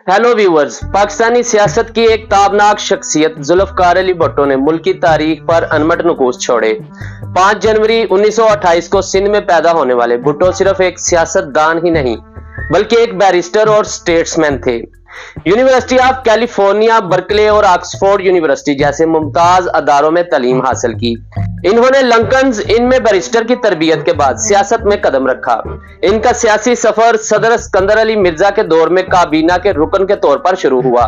Hello viewers. Pakistani सियासत की एक ताबनाक शख्सियत जुल्फकार अली भुट्टो ने मुल्क की तारीख पर अनमट नुकूस छोड़े। 5 जनवरी 1928 को सिंध में पैदा होने वाले भुट्टो सिर्फ एक सियासतदान ही नहीं बल्कि एक बैरिस्टर और स्टेट्समैन थे। यूनिवर्सिटी ऑफ कैलिफोर्निया, बर्कले और ऑक्सफोर्ड यूनिवर्सिटी जैसे मुमताज अदारों में तालीम हासिल की। इन्होंने लंकन्स इन में बैरिस्टर की तरबियत के बाद सियासत में कदम रखा। इनका सियासी सफर सदर सिकंदर अली मिर्जा के दौर में काबीना के रुकन के तौर पर शुरू हुआ,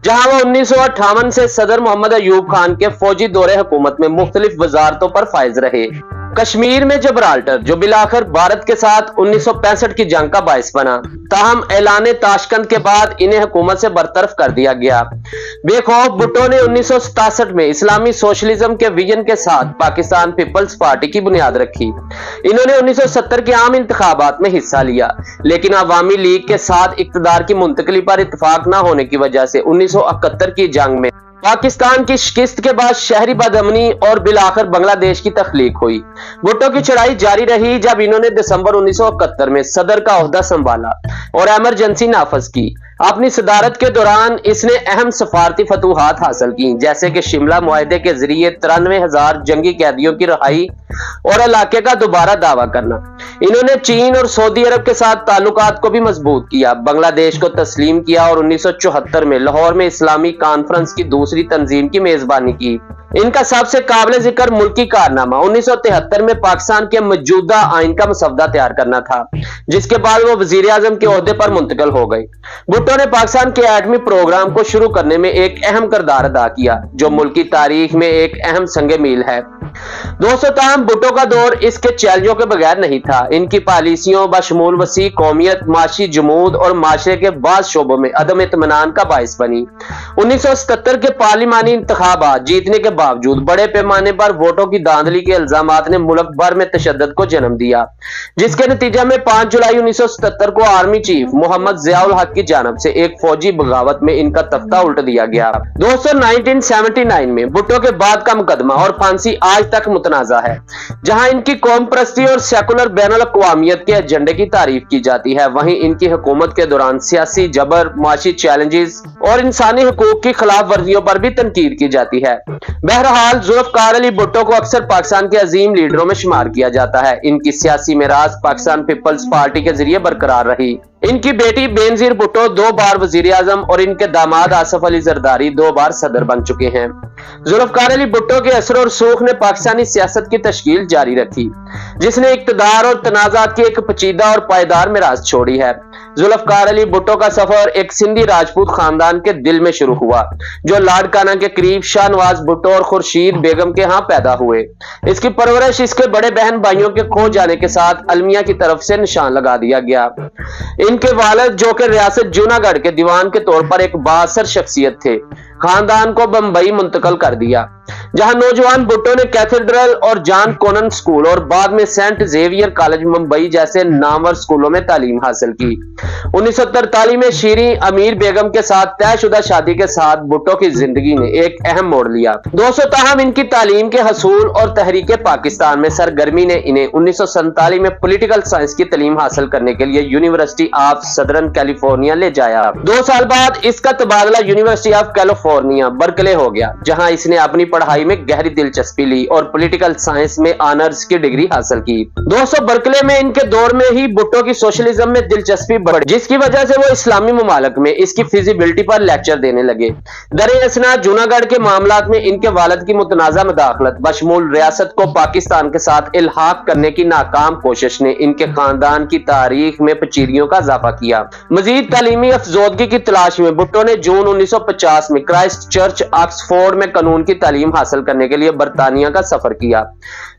जहां वो 1958 से सदर मोहम्मद अयूब खान के फौजी दौरे हुकूमत में मुख्तलिफ वजारतों पर फाइज रहे। कश्मीर में जबराल्टर, जो बिलाखिर भारत के साथ 1965 की जंग का बायस बना, ताहम ऐलान ताशकंद के बाद इन्हें हुकूमत से बरतरफ कर दिया गया। बेखौफ भुट्टो ने 1967 में इस्लामी सोशलिज्म के विजन के साथ पाकिस्तान पीपल्स पार्टी की बुनियाद रखी। इन्होंने 1970 के आम इंतखाबात में हिस्सा लिया, लेकिन अवामी लीग के साथ इक्तदार की मुंतकली पर इत्तेफाक न होने की वजह से 1971 की जंग में पाकिस्तान की शिकस्त के बाद शहरी बदअमनी और बिलाखिर बांग्लादेश की तख्लीक हुई। भुट्टो की चढ़ाई जारी रही जब इन्होंने दिसंबर 1971 में सदर का ओहदा संभाला और इमरजेंसी नाफज की। अपनी सदारत के दौरान इसने अहम सफारती फतूहात हासिल की, जैसे कि शिमला मुआहदे के जरिए 93,000 जंगी कैदियों की रिहाई और इलाके का दोबारा दावा करना। इन्होंने चीन और सऊदी अरब के साथ ताल्लुकात को भी मजबूत किया, बांग्लादेश को तस्लीम किया और 1974 में लाहौर में इस्लामी कॉन्फ्रेंस की दूसरी तंजीम की मेजबानी की। इनका सबसे काबिल जिक्र मुल्की कारनामा 1973 में पाकिस्तान के मौजूदा आइन का मसवदा तैयार करना था, जिसके बाद वो वजीर आजम के ओहदे पर मुंतकिल हो गए। भुट्टो ने पाकिस्तान के एटमी प्रोग्राम को शुरू करने में एक अहम किरदार अदा किया, जो मुल्क की तारीख में एक अहम संगे मील है। दोस्तों, ताहम भुट्टो का दौर इसके चैलेंजों के बगैर नहीं था। इनकी पॉलिसियों बशमूल वसी कौमियत, माशी जमूद और माशरे के बाद शोबों में अदम इत्मीनान का बायस बनी। 1977 के पार्लिमानी इंतखाबात जीतने के बावजूद बड़े पैमाने पर वोटों की धांधली के इल्जामात ने मुल्क भर में तशद्दुद को जन्म दिया, जिसके नतीजे में 5 जुलाई 1977 को आर्मी चीफ मोहम्मद जियाउल हक की जानब से एक फौजी बगावत में इनका तख्ता उल्ट दिया गया। दोस्तों, 1979 में भुट्टो के बाद का मुकदमा और फांसी आज तक मुतनाजा है। जहां इनकी कौम परस्ती और सेकुलर बैनुल अक़वामियत के एजेंडे की तारीफ की जाती है, वहीं इनकी हुकूमत के दौरान सियासी जबर, माशी चैलेंजेस और इंसानी हुकूक की खिलाफ वर्जियों पर भी तनकीद की जाती है। बहरहाल, जुल्फकार अली भुट्टो को अक्सर पाकिस्तान के अजीम लीडरों में शुमार किया जाता है। इनकी सियासी मिरास पाकिस्तान पीपल्स पार्टी के जरिए बरकरार रही। इनकी बेटी बेनजीर भुट्टो 2 बार वजीर आजम और इनके दामाद आसिफ अली जरदारी 2 बार सदर बन चुके हैं। जुल्फकार अली भुट्टो के असर और सूख ने पाकिस्तानी सियासत की तश्कील जारी रखी, जिसने इक्तदार और तनाजात की एक पेचीदा और पायदार मिरास छोड़ी है। जुल्फकार अली भुट्टो का सफर एक सिंधी राजपूत खानदान के दिल में शुरू हुआ, जो लाड़काना के करीब शाहनवाज भुट्टो और खुर्शीद बेगम के यहाँ पैदा हुए। इसकी परवरिश इसके बड़े बहन भाइयों के खो जाने के साथ अलमिया की तरफ से निशान लगा दिया गया। इनके वालिद, जो कि रियासत जूनागढ़ के दीवान के तौर पर एक बाअसर शख्सियत थे, खानदान को बंबई मुंतकिल कर दिया, जहां नौजवान भुट्टो ने कैथेड्रल और जॉन कॉनन स्कूल और बाद में सेंट जेवियर कॉलेज मुंबई जैसे नामवर स्कूलों में तालीम हासिल की। 1943 में शीरी अमीर बेगम के साथ तयशुदा शादी के साथ भुट्टो की जिंदगी ने एक अहम मोड़ लिया। दोस्तों, ताहम इनकी तालीम के हसूल और तहरीके पाकिस्तान में सरगर्मी ने इन्हें 1947 में पॉलिटिकल साइंस की तालीम हासिल करने के लिए यूनिवर्सिटी ऑफ सदर्न कैलिफोर्निया ले जाया। 2 साल बाद इसका तबादला यूनिवर्सिटी ऑफ कैलिफोर्निया बर्कले हो गया, जहां इसने अपनी पढ़ाई में गहरी दिलचस्पी ली और पॉलिटिकल साइंस में ऑनर्स की डिग्री हासिल की। दोस्तों, बर्कले में इनके दौर में ही भुट्टो की सोशलिज्म में दिलचस्पी बढ़ी, जिसकी वजह से वो इस्लामी ममालिक में इसकी फिजिबिलिटी पर लेक्चर देने लगे। दरे असना जूनागढ़ के मामलात में इनके वालिद की मुतनाज़ा मुदाखलत बशमूल रियासत को पाकिस्तान के साथ इल्हाक करने की नाकाम कोशिश ने इनके खानदान की तारीख में पेचीदगियों का इजाफा किया। मजीद तालीमी अफजोदगी की तलाश में भुट्टो ने जून 1950 में क्राइस्ट चर्च ऑक्सफोर्ड में कानून की तालीम हासिल करने के लिए बरतानिया का सफर किया।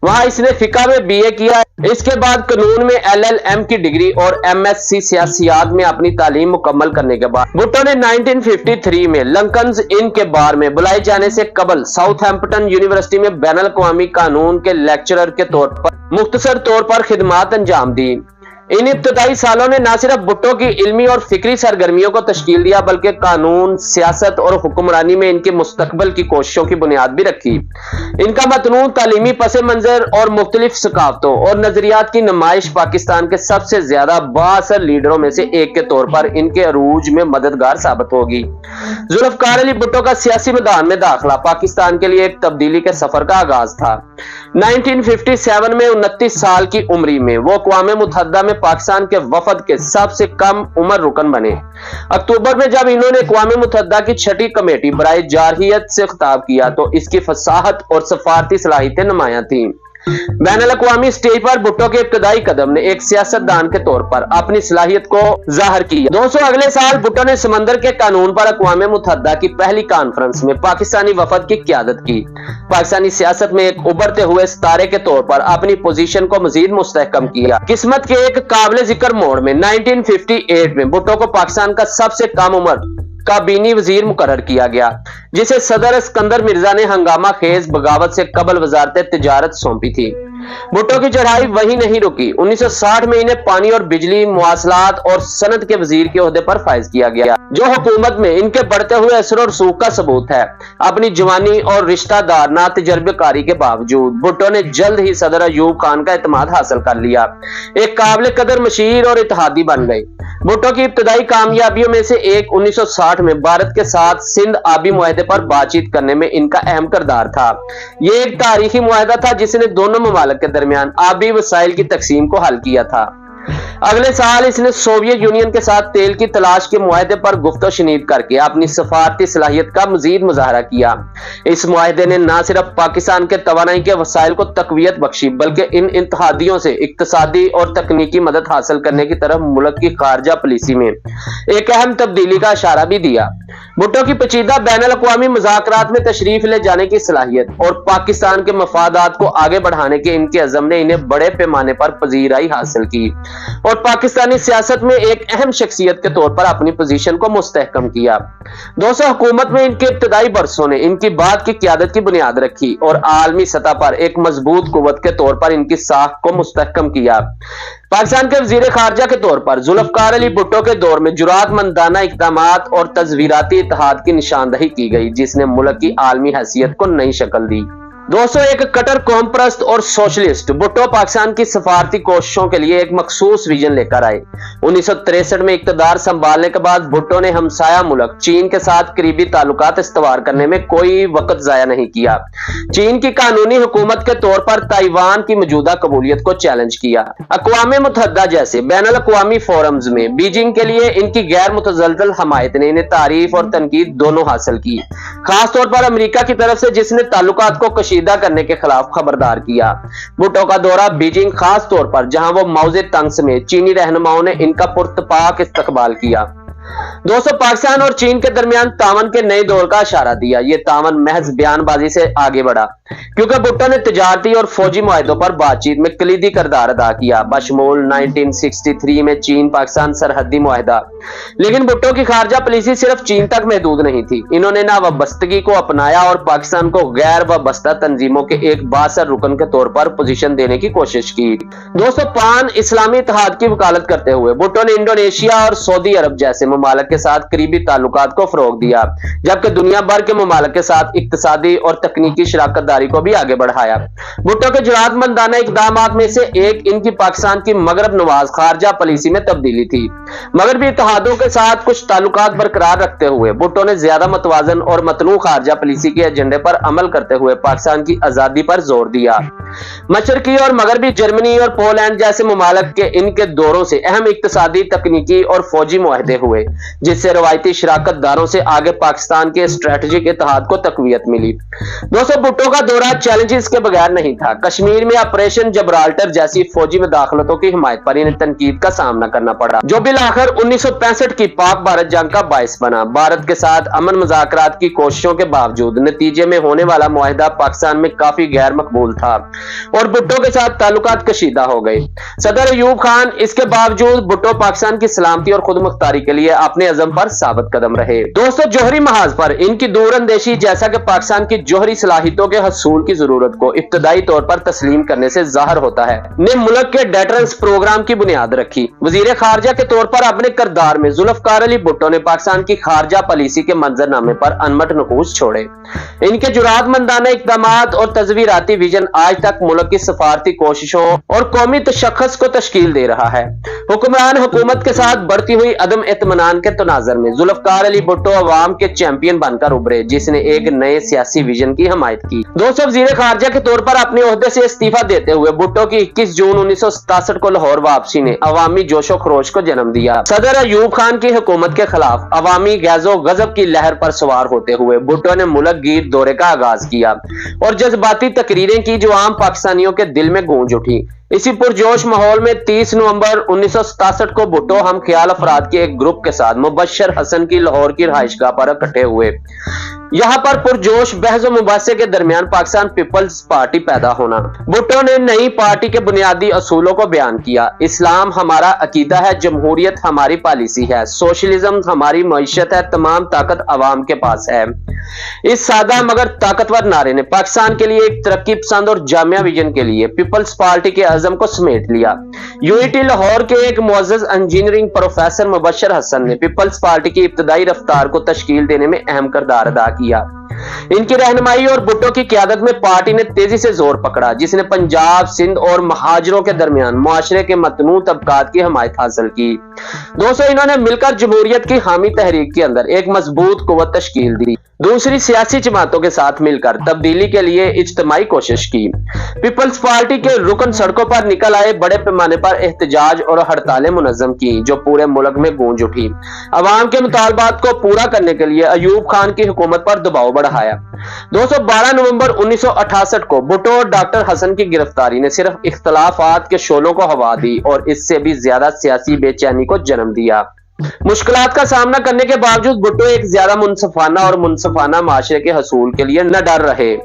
वहां इसने फिका में बीए किया। इसके बाद कानून में LLM की डिग्री और MSc सियासियात में अपनी तालीम मुकम्मल करने के बाद भुट्टो ने 1953 में लंकन्स इन के बार में बुलाए जाने से कबल साउथहैम्पटन यूनिवर्सिटी में बैनुल अक़वामी कानून के लेक्चरर के तौर पर मुख्तसर तौर पर खिदमात अंजाम दी। इन इब्तदाई सालों ने न सिर्फ भुट्टो की इल्मी और फिक्री सरगर्मियों को तश्कील दिया बल्कि कानून, सियासत और हुक्मरानी में इनके मुस्तकबल की कोशिशों की बुनियाद भी रखी। इनका मतनून तालीमी पस मंजर और मुख्तलिफ सकाफतों और नजरियात की नुमाइश पाकिस्तान के सबसे ज्यादा बाअसर लीडरों में से एक के तौर पर इनके अरूज में मददगार साबित होगी। जुल्फकार अली भुट्टो का सियासी मैदान में दाखिला पाकिस्तान के लिए एक तब्दीली के सफर का आगाज था। 1957 में 29 साल की उम्री में वो अक़वाम मुत्तहिदा में पाकिस्तान के वफद के सबसे कम उम्र रुकन बने। अक्टूबर में जब इन्होंने अक़वाम मुत्तहिदा की छठी कमेटी बराए जारहियत से खिताब किया तो इसकी फसाहत और सफारती सलाहियतें नुमायां थीं। बैनुल-अक़वामी स्टेज पर भुट्टो के इब्तदाई कदम ने एक सियासतदान के तौर पर अपनी सलाहियत को जाहिर किया। 200 अगले साल भुट्टो ने समंदर के कानून पर अक़वाम मुत्तहिदा की पहली कॉन्फ्रेंस में पाकिस्तानी वफद की क़यादत की। पाकिस्तानी सियासत में एक उभरते हुए सितारे के तौर पर अपनी पोजीशन को मजीद मुस्तहकम किया। किस्मत के एक काबिल जिक्र मोड़ में 1958 में भुट्टो को पाकिस्तान का सबसे कम उम्र काबीनी वजीर मुकर्रर किया गया, जिसे सदर सिकंदर मिर्जा ने हंगामा खेज बगावत से कबल वजारत तिजारत सौंपी थी। भुट्टो की चढ़ाई वहीं नहीं रुकी। 1960 में इन्हें पानी और बिजली, मुवासलात और सनत के वजीर के ओहदे पर फायज किया गया, जो हुकूमत में इनके बढ़ते हुए असर और रसूख का सबूत है। अपनी जवानी और रिश्तेदार ना तजर्बेकारी के बावजूद भुट्टो ने जल्द ही सदर अयूब खान का एतमाद हासिल कर लिया, एक काबिल कदर मशीर और इत्तेहादी बन गए। भुट्टो की इब्तदाई कामयाबियों में से एक 1960 में भारत के साथ सिंध आबी मुआहदे पर बातचीत करने में इनका अहम किरदार था। यह एक तारीखी मुआहदा था जिसने दोनों ममालिक के दरमियान आबी वसाइल की तकसीम को हल किया था। अगले साल इसने सोवियत यूनियन के साथ तेल की तलाश के मुआहदे पर गुफ्तो शनीद करके अपनी सफारती सलाहियत का मजीद मुजाहरा किया। इस मुआहदे ने न सिर्फ पाकिस्तान के तवानाई के वसाइल को तकवीयत बख्शी बल्कि इन इत्तेहादियों से इक्तसादी और तकनीकी मदद हासिल करने की तरफ मुल्क की खारजा पॉलिसी में एक अहम तब्दीली का इशारा भी दिया। भुट्टो की पेचीदा बैनुल-अक़वामी मुज़ाकरात में तशरीफ ले जाने की सलाहियत और पाकिस्तान के मफादात को आगे बढ़ाने के इनके अज़म ने इन्हें बड़े पैमाने पर पजीराई हासिल की और पाकिस्तानी सियासत में एक अहम शख्सियत के तौर पर अपनी पोजीशन को मुस्तहकम किया। 200 हुकूमत में इनके इब्तदाई बरसों ने इनकी बात की क़यादत की बुनियाद रखी और आलमी सतह पर एक मजबूत कुव्वत के तौर पर इनकी साख को मुस्तहकम किया। पाकिस्तान के वजीर खारजा के तौर पर जुल्फकार अली भुट्टो के दौर में जुरातमंदाना इक़दामात और तज़वीराती इत्तेहाद की निशानदही की गई, जिसने मुल्क की आलमी हैसियत को नई शक्ल दी। 201 कट्टर कौम परस्त और सोशलिस्ट भुट्टो पाकिस्तान की सफारती कोशिशों के लिए एक मखसूस विजन लेकर आए। 1963 में इक़्तिदार संभालने के बाद भुट्टो ने हमसाया मुल्क चीन के साथ करीबी ताल्लुकात इस्तवार करने में कोई वक्त जाया नहीं किया। चीन की कानूनी हुकूमत के तौर पर ताइवान की मौजूदा कबूलियत को चैलेंज किया। अक़वाम मुत्तहिदा जैसे बैनुल-अक़वामी फोरम्स में बीजिंग के लिए इनकी गैर मुतज़लज़ल हमायत ने इन्हें तारीफ और तनकीद दोनों हासिल की, खासतौर पर अमेरिका की तरफ से जिसने ताल्लुकात को कशीदा करने के खिलाफ खबरदार किया। भुट्टो का दौरा बीजिंग खास तौर पर जहां वो मौजे तंग समेत चीनी रहनुमाओं ने इनका पुरतपाक इस्तकबाल किया। 200 पाकिस्तान और चीन के दरमियान तावन के नए दौर का इशारा दिया। यह तावन महज बयानबाजी से आगे बढ़ा क्योंकि भुट्टो ने तिजारती और फौजी मुआहदों पर बातचीत में कलीदी किरदार अदा किया, बशमूल 1963 में चीन पाकिस्तान सरहदी मुआहदा। लेकिन भुट्टो की खारजा पॉलिसी सिर्फ चीन तक महदूद नहीं थी। इन्होंने ना वाबस्तगी को अपनाया और पाकिस्तान को गैर वाबस्ता तंजीमों के एक बासर रुकन के तौर पर पोजीशन देने की कोशिश की। 200 पान इस्लामी इत्तेहाद की वकालत करते हुए भुट्टो ने इंडोनेशिया और सऊदी अरब जैसे ममालिक के साथ करीबी ताल्लुकात को फरोग दिया, जबकि दुनिया भर के ममालिक के साथ इक्तिसादी और तकनीकी शराकतदारी को भी आगे बढ़ाया। भुट्टो के जुरातमंदाना इक़दामात में से एक इनकी पाकिस्तान की मगरब नवाज खारजा पॉलिसी में तब्दीली थी। मगरबी इत्तेहादों के साथ कुछ ताल्लुकात बरकरार रखते हुए भुट्टो ने ज्यादा मतवाजन और मतनू खारजा पॉलिसी के एजेंडे पर अमल करते हुए पाकिस्तान की आजादी पर जोर दिया। मशरकी और मगरबी जर्मनी और पोलैंड जैसे ममालिक के इनके दौरों से अहम इक्तिसादी, तकनीकी और फौजी मुआहदे हुए, जिससे रवायती शराकतदारों से आगे पाकिस्तान के स्ट्रेटेजिक इत्तेहाद को तकवीयत मिली। 200 भुट्टो का दौरा चैलेंजेस के बगैर नहीं था। कश्मीर में ऑपरेशन जबराल्टर जैसी फौजी मुदाखलतों की हिमायत पर इन्हें तनकीद का सामना करना पड़ा, जो बिलाखिर 1965 की पाक भारत जंग का बायस बना। भारत के साथ अमन मुज़ाकरात की कोशिशों के बावजूद नतीजे में होने वाला मुआहदा पाकिस्तान में काफी गैर मकबूल था और भुट्टो के साथ ताल्लुकात कशीदा हो गए। सदर अयूब खान इसके बावजूद भुट्टो पाकिस्तान की सलामती और खुद मुख्तारी के लिए लिए अपने अज़म पर साबित कदम रहे। दोस्तों, जोहरी महाज पर इनकी दूर अंदेशी, जैसा कि पाकिस्तान की जोहरी सलाहियतों के हसूल की जरूरत को इब्तदाई तौर पर तस्लीम करने से जाहिर होता है, ने मुल्क के डेटरेंस प्रोग्राम की बुनियाद रखी। वजीर खारजा के तौर पर अपने किरदार में जुल्फकार अली भुट्टो ने पाकिस्तान की खारजा पॉलिसी के मंजरनामे पर अनमट नकूश छोड़े। इनके जुरातमंदाना इक़दामात और तज़वीराती विजन आज तक मुल्क की सफारती कोशिशों और कौमी तशख्खुस को तश्कील दे रहा है। हुक्मरान हुकूमत के साथ बढ़ती हुई अदम इत्मीनान के तनाज़ुर में जुल्फकार अली भुट्टो अवाम के चैंपियन बनकर उभरे, जिसने एक नए सियासी विजन की हमायत की। दोस्तों, वज़ीर खारजा के तौर पर अपने ओहदे से इस्तीफा देते हुए भुट्टो की 21 जून 1967 को लाहौर वापसी ने अवामी जोशो खरोश को जन्म दिया। सदर अयूब खान की हुकूमत के खिलाफ अवामी गैज़ो गज़ब की लहर पर सवार होते हुए भुट्टो ने मुल्क गिर दौरे का आगाज किया और जज्बाती तकरीरें की जो आम पाकिस्तानियों के दिल में गूंज उठी। इसी पुरजोश माहौल में 30 नवंबर 1967 को भुट्टो हम ख्याल अफराद के एक ग्रुप के साथ मुबश्शिर हसन की लाहौर की रहायशगाह पर इकट्ठे हुए। यहाँ पर पुरजोश बहस व मुबासे के दरमियान पाकिस्तान पीपल्स पार्टी पैदा होना। भुट्टो ने नई पार्टी के बुनियादी असूलों को बयान किया। इस्लाम हमारा अकीदा है, जमहूरियत हमारी पॉलिसी है, सोशलिज्म हमारी मईशत है, तमाम ताकत अवाम के पास है। इस सादा मगर ताकतवर नारे ने पाकिस्तान के लिए एक तरक्की पसंद और जामिया विजन के लिए पीपल्स पार्टी के अज़म को समेट लिया। यूनिटी लाहौर के एक मुअज़्ज़ज़ इंजीनियरिंग प्रोफेसर मुबश्शिर हसन ने पीपल्स पार्टी की इब्तदाई रफ्तार को तश्कील देने में अहम किरदार अदा किया। इनकी रहनुमाई और भुट्टो की क़यादत में पार्टी ने तेजी से जोर पकड़ा, जिसने पंजाब, सिंध और महाजरों के दरमियान मुआशरे के मतनू तबकात की हमायत हासिल की। दोस्तों, इन्होंने मिलकर जमहूरियत की हामी तहरीक के अंदर एक मजबूत कुव्वत तश्कील दी। दूसरी सियासी जमातों के साथ मिलकर तब्दीली के लिए इज्तिमाई कोशिश की। पीपल्स पार्टी के रुकन सड़कों पर निकल आए, बड़े पैमाने पर एहतजाज और हड़तालें मुनज़्ज़म की, जो पूरे मुल्क में गूंज उठी। अवाम के मुतालबात को पूरा करने के लिए अयूब खान की हुकूमत पर दबाव बढ़ाया। दोस्तों, 12 नवंबर 1968 को भुट्टो और डॉक्टर हसन की गिरफ्तारी ने सिर्फ इख्तलाफात के शोलों को हवा दी और इससे भी ज्यादा सियासी बेचैनी को जन्म दिया। मुश्किलात का सामना करने के बावजूद भुट्टो एक ज्यादा मुनसफाना माशरे के हसूल के लिए न डर रहे।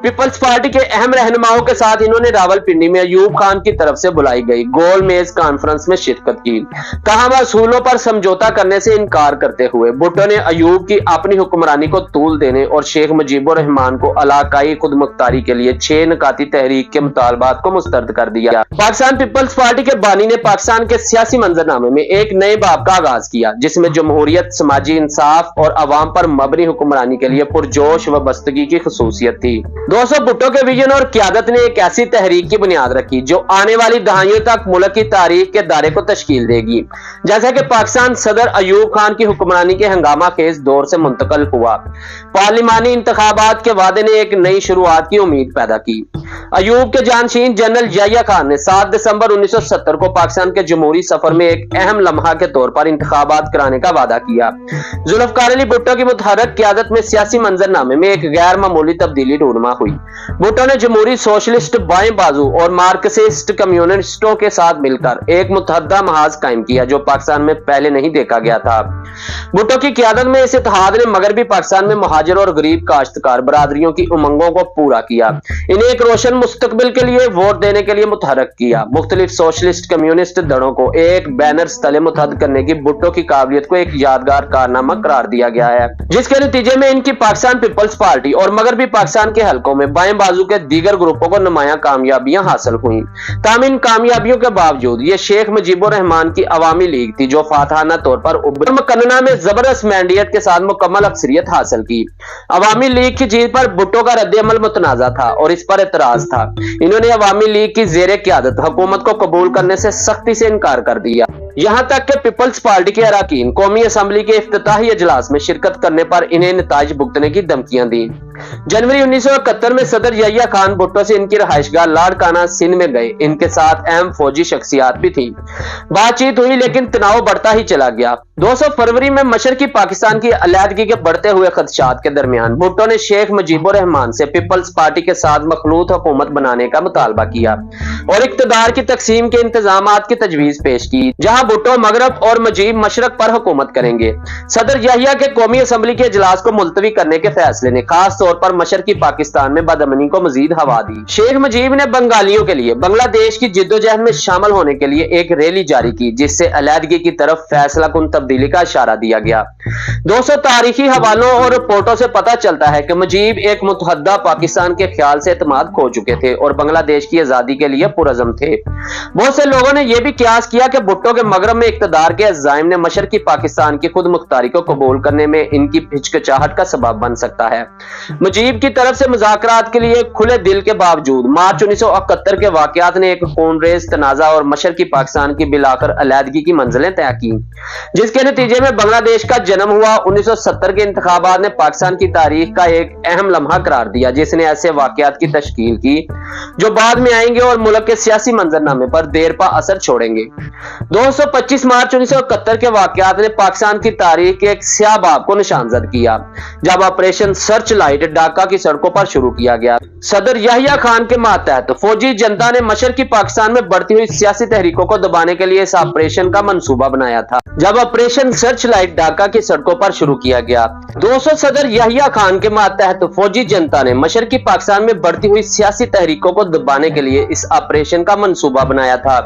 पीपल्स पार्टी के अहम रहनुमाओं के साथ इन्होंने रावलपिंडी में अयूब खान की तरफ से बुलाई गई गोल मेज कॉन्फ्रेंस में शिरकत की। तहम असूलों पर समझौता करने से इनकार करते हुए भुट्टो ने अयूब की अपनी हुक्मरानी को तूल देने और शेख मुजीबुर रहमान को इलाकाई खुदमुख्तारी के लिए 6 नकाती तहरीक के मुतालबात को मुस्तरद कर दिया। पाकिस्तान पीपल्स पार्टी के बानी ने पाकिस्तान के सियासी मंजरनामे में एक नए बाब का आगाज किया, जिसमें जमहूरियत, समाजी इंसाफ और अवाम पर मबनी हुक्मरानी के लिए पुरजोश व बस्तगी की खसूसियत थी। दोस्तों, भुट्टो के विजन और क़यादत ने एक ऐसी तहरीक की बुनियाद रखी जो आने वाली दहाइयों तक मुल्क की तारीख के दायरे को तश्कील देगी। जैसा कि पाकिस्तान सदर अयूब खान की हुक्मरानी के हंगामा खेज दौर से मुंतकिल हुआ, पार्लिमानी इंतखाबात के वादे ने एक नई शुरुआत की उम्मीद पैदा की। अयूब के जानशीन जनरल याह्या खान ने 7 दिसंबर 1970 को पाकिस्तान के जमहूरी सफर में एक अहम लम्हा के तौर पर इंतखाबात कराने का वादा किया। जुल्फकार अली भुट्टो की मुतहर्रिक क़यादत में सियासी मंजरनामे में एक गैर मामूली तब्दीली रूनुमा हुई। भुट्टो ने जमहूरी सोशलिस्ट बाएं बाजू और मार्क्सिस्ट कम्युनिस्टों के साथ मिलकर एक मुतहद्दा महाज कायम किया, जो पाकिस्तान में पहले नहीं देखा गया था। भुट्टो की क़यादत में इस इत्तेहाद ने मगरबी पाकिस्तान में मुहाजिर और गरीब काश्तकार बरादरियों की उमंगों को पूरा किया। इन्हें एक रोशन मुस्तकबिल के लिए वोट देने के लिए मुतहर्रिक किया। मुख्तलिफ सोशलिस्ट कम्युनिस्ट दलों को एक बैनर तले मुतहद करने की भुट्टो की काबिलियत को एक यादगार कारनामा करार दिया गया है, जिसके नतीजे में इनकी पाकिस्तान पीपल्स पार्टी और मगरबी पाकिस्तान के हलकों में बाएं बाजू के दीगर ग्रुपों को नुमाया कामयाबियां हासिल हुई। ताहम इन कामयाबियों के बावजूद ये शेख मुजीबुर रहमान की अवामी लीग थी, जो फातहाना तौर पर मुकन्ना में जबरदस्त मैंडेट के साथ मुकम्मल अक्सरियत हासिल की। अवामी लीग की जीत पर भुट्टो का रद्द-ए-अमल मुतनाज़ा था और इस पर एतराज था। इन्होंने अवामी लीग की ज़ेरे क़यादत हुकूमत को कबूल करने से सख्ती से इनकार कर दिया। यहाँ तक कि पीपल्स पार्टी के अरकान कौमी असम्बली के इफ्तिताही इजलास में शिरकत करने पर इन्हें नताइज भुगतने की धमकियां दी। जनवरी 1971 में सदर याह्या खान भुट्टो से इनकी रहायशगाह लाड़काना सिंध में गए। इनके साथ अहम फौजी शख्सियात भी थी। बातचीत हुई, लेकिन तनाव बढ़ता ही चला गया। 200 फरवरी में मशरकी पाकिस्तान की अलहदगी के बढ़ते हुए खदशात के दरमियान भुट्टो ने शेख मुजीबुर रहमान से पीपल्स पार्टी के साथ मखलूत हुकूमत बनाने का मुतालबा किया और इक़्तिदार की तकसीम के इंतजामात की तजवीज पेश की, जहां भुट्टो मगरब और मुजीब मशरक पर हुकूमत करेंगे। सदर याह्या के कौमी असम्बली के इजलास को मुलतवी करने के फैसले ने खास तौर पर मशरकी पाकिस्तान में बदअमनी को मजीद हवा दी। शेख मुजीब ने बंगालियों के लिए बांग्लादेश की जिद्दोजहद में शामिल होने के लिए एक रैली जारी की, जिससे अलहदगी की तरफ फैसला कुन तब्दीली का इशारा दिया गया। दोस्तों, तारीखी हवालों और रिपोर्टों से पता चलता है कि मुजीब एक मुतहद्दा पाकिस्तान के ख्याल से एतमाद खो चुके थे और बांग्लादेश की आजादी के लिए पुरअज़्म थे। बहुत से लोगों ने यह भी कियास किया कि भुट्टो के मगरब में इक़्तिदार के अज़्ज़ाइम ने मशरक़ी पाकिस्तान की खुद मुख्तारी को कबूल करने में इनकी हिचकिचाहट का सबब बन सकता है। मुजीब की तरफ से मुज़ाकरात के लिए खुले दिल के बावजूद मार्च 1971 के वाक़यात ने एक खूनरेज़ तनाज़ा और मशरक़ी पाकिस्तान की बिलाकर अलहदगी की मंजिलें तय की, जिसके नतीजे में बांग्लादेश का जन्म हुआ। 1970 के इंतखाबात ने पाकिस्तान की तारीख का एक अहम लम्हा करार दिया, जिसने ऐसे वाक़यात की तश्कील की जो बाद में आएंगे और मुल्क के सियासी मंजरनामे पर देरपा असर छोड़ेंगे। 225 मार्च 1971 के वाक़यात ने पाकिस्तान की तारीख के एक स्याह बाब को निशानजद किया, जब ऑपरेशन सर्च लाइट ढाका की सड़कों पर शुरू किया गया। सदर याहिया खान के मातहत फौजी जनता ने मशरक़ी पाकिस्तान में बढ़ती हुई सियासी तहरीकों को दबाने के लिए इस ऑपरेशन का मंसूबा बनाया था। जब ऑपरेशन सर्च लाइट ढाका की सड़कों पर शुरू किया गया, 200 सदर याहिया खान के मातहत फौजी जनता ने मशरक़ी पाकिस्तान में बढ़ती हुई सियासी तहरीकों को दबाने के लिए इस ऑपरेशन का मंसूबा बनाया था।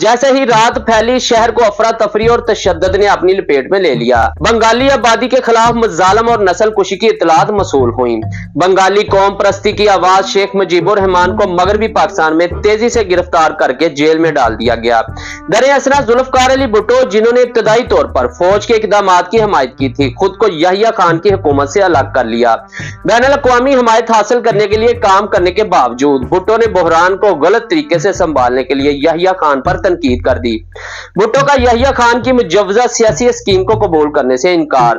जैसे ही रात फैली, शहर को अफरा तफरी और तशद्दुद ने अपनी लपेट में ले लिया। बंगाली आबादी के खिलाफ मुजालम और नस्ल कुशी की इतलात मसूल हुई। बंगाली कौम परस्ती की आवाज शेख मुजीबुर रहमान को मगरबी पाकिस्तान में तेजी से गिरफ्तार करके जेल में डाल दिया गया। दरे असरा जुल्फकार अली भुट्टो, जिन्होंने इब्तदाई तौर पर फौज के इकदामात की हमायत की थी, खुद को याहिया खान की हुकूमत से अलग कर लिया। बैनुल अक़वामी हमायत हासिल करने के लिए काम करने के बावजूद भुट्टो ने बहरान को गलत तरीके से संभालने के लिए याहिया खान पर तनकीद कर दी। भुट्टो का याहिया खान की मुजव्वज़ा सियासी स्कीम को कबूल करने से इनकार,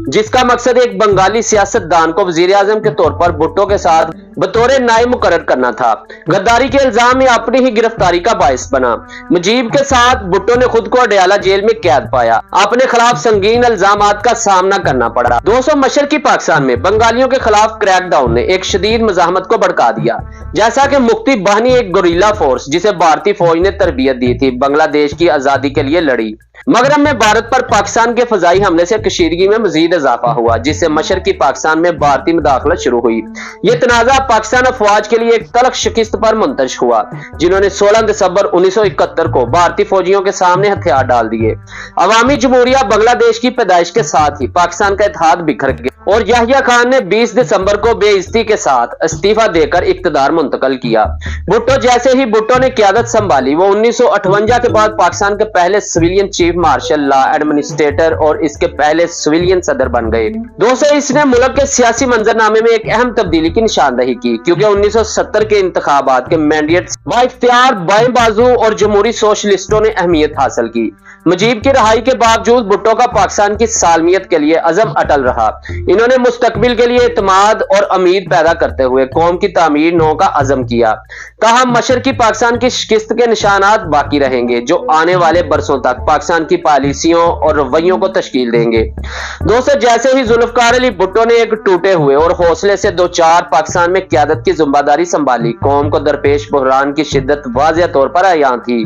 जिसका मकसद एक बंगाली सियासतदान को वजीर आज़म के तौर पर भुट्टो के साथ बतौर नायब मुकर्रर करना था, गद्दारी के इल्जाम में अपनी ही गिरफ्तारी का बायस बना। मुजीब के साथ भुट्टो ने खुद को अडयाला जेल में कैद पाया, अपने खिलाफ संगीन इल्जामात का सामना करना पड़ा। 200 मशरक़ी पाकिस्तान में बंगालियों के खिलाफ क्रैकडाउन ने एक शदीद मज़ाहमत को भड़का दिया। जैसा कि मुक्ति बाहिनी, एक गुरिल्ला फोर्स जिसे भारतीय फौज ने तरबियत दी थी, बांग्लादेश की आजादी के लिए लड़ी। मगरब में भारत पर पाकिस्तान के फजाई हमले से कशीदगी में मजीद इजाफा हुआ, जिससे मशरक़ी पाकिस्तान में भारतीय मुदाखलत शुरू हुई। यह तनाज़ा पाकिस्तान अफवाज के लिए एक तल्ख शिकस्त पर मुंतज हुआ, जिन्होंने 16 दिसंबर 1971 को भारतीय फौजियों के सामने हथियार डाल दिए। अवामी जमहूरिया बांग्लादेश की पैदाइश के साथ ही पाकिस्तान का इत्तेहाद बिखर गया और याहिया खान ने 20 दिसंबर को बेइज्जती के साथ इस्तीफा देकर इक़्तिदार मुंतकिल किया। भुट्टो जैसे ही भुट्टो ने क़यादत संभाली, वो 1958 के बाद पाकिस्तान के पहले civilian chief marshal, law administrator और इसके पहले सिविलियन सदर बन गए। दोस्तों, इसने मुल्क के सियासी मंजरनामे में एक अहम तब्दीली की निशानदही की, क्योंकि 1970 के इंतखाबात के मैंडेट्स बाइख्तियार बाएं बाजू और जमहूरी सोशलिस्टों ने अहमियत हासिल की। मुजीब की रहाई के बावजूद भुट्टो का पाकिस्तान की सालमियत के लिए अज़म अटल रहा। इन्होंने मुस्तकबिल के लिए इत्मीनान और उम्मीद पैदा करते हुए कौम की तामीर नौ का अज़म किया। ताहम मशरक़ी पाकिस्तान की शिकस्त के निशानात बाकी रहेंगे, जो आने वाले बरसों तक पाकिस्तान की पॉलिसियों और रवैयों को तश्कील देंगे। दोस्तों, जैसे ही जुल्फकार अली भुट्टो ने एक टूटे हुए और हौसले से दो चार पाकिस्तान में क़यादत की जिम्मेदारी संभाली, कौम को दरपेश बहरान की शिद्दत वाज़ेह तौर पर अयां थी।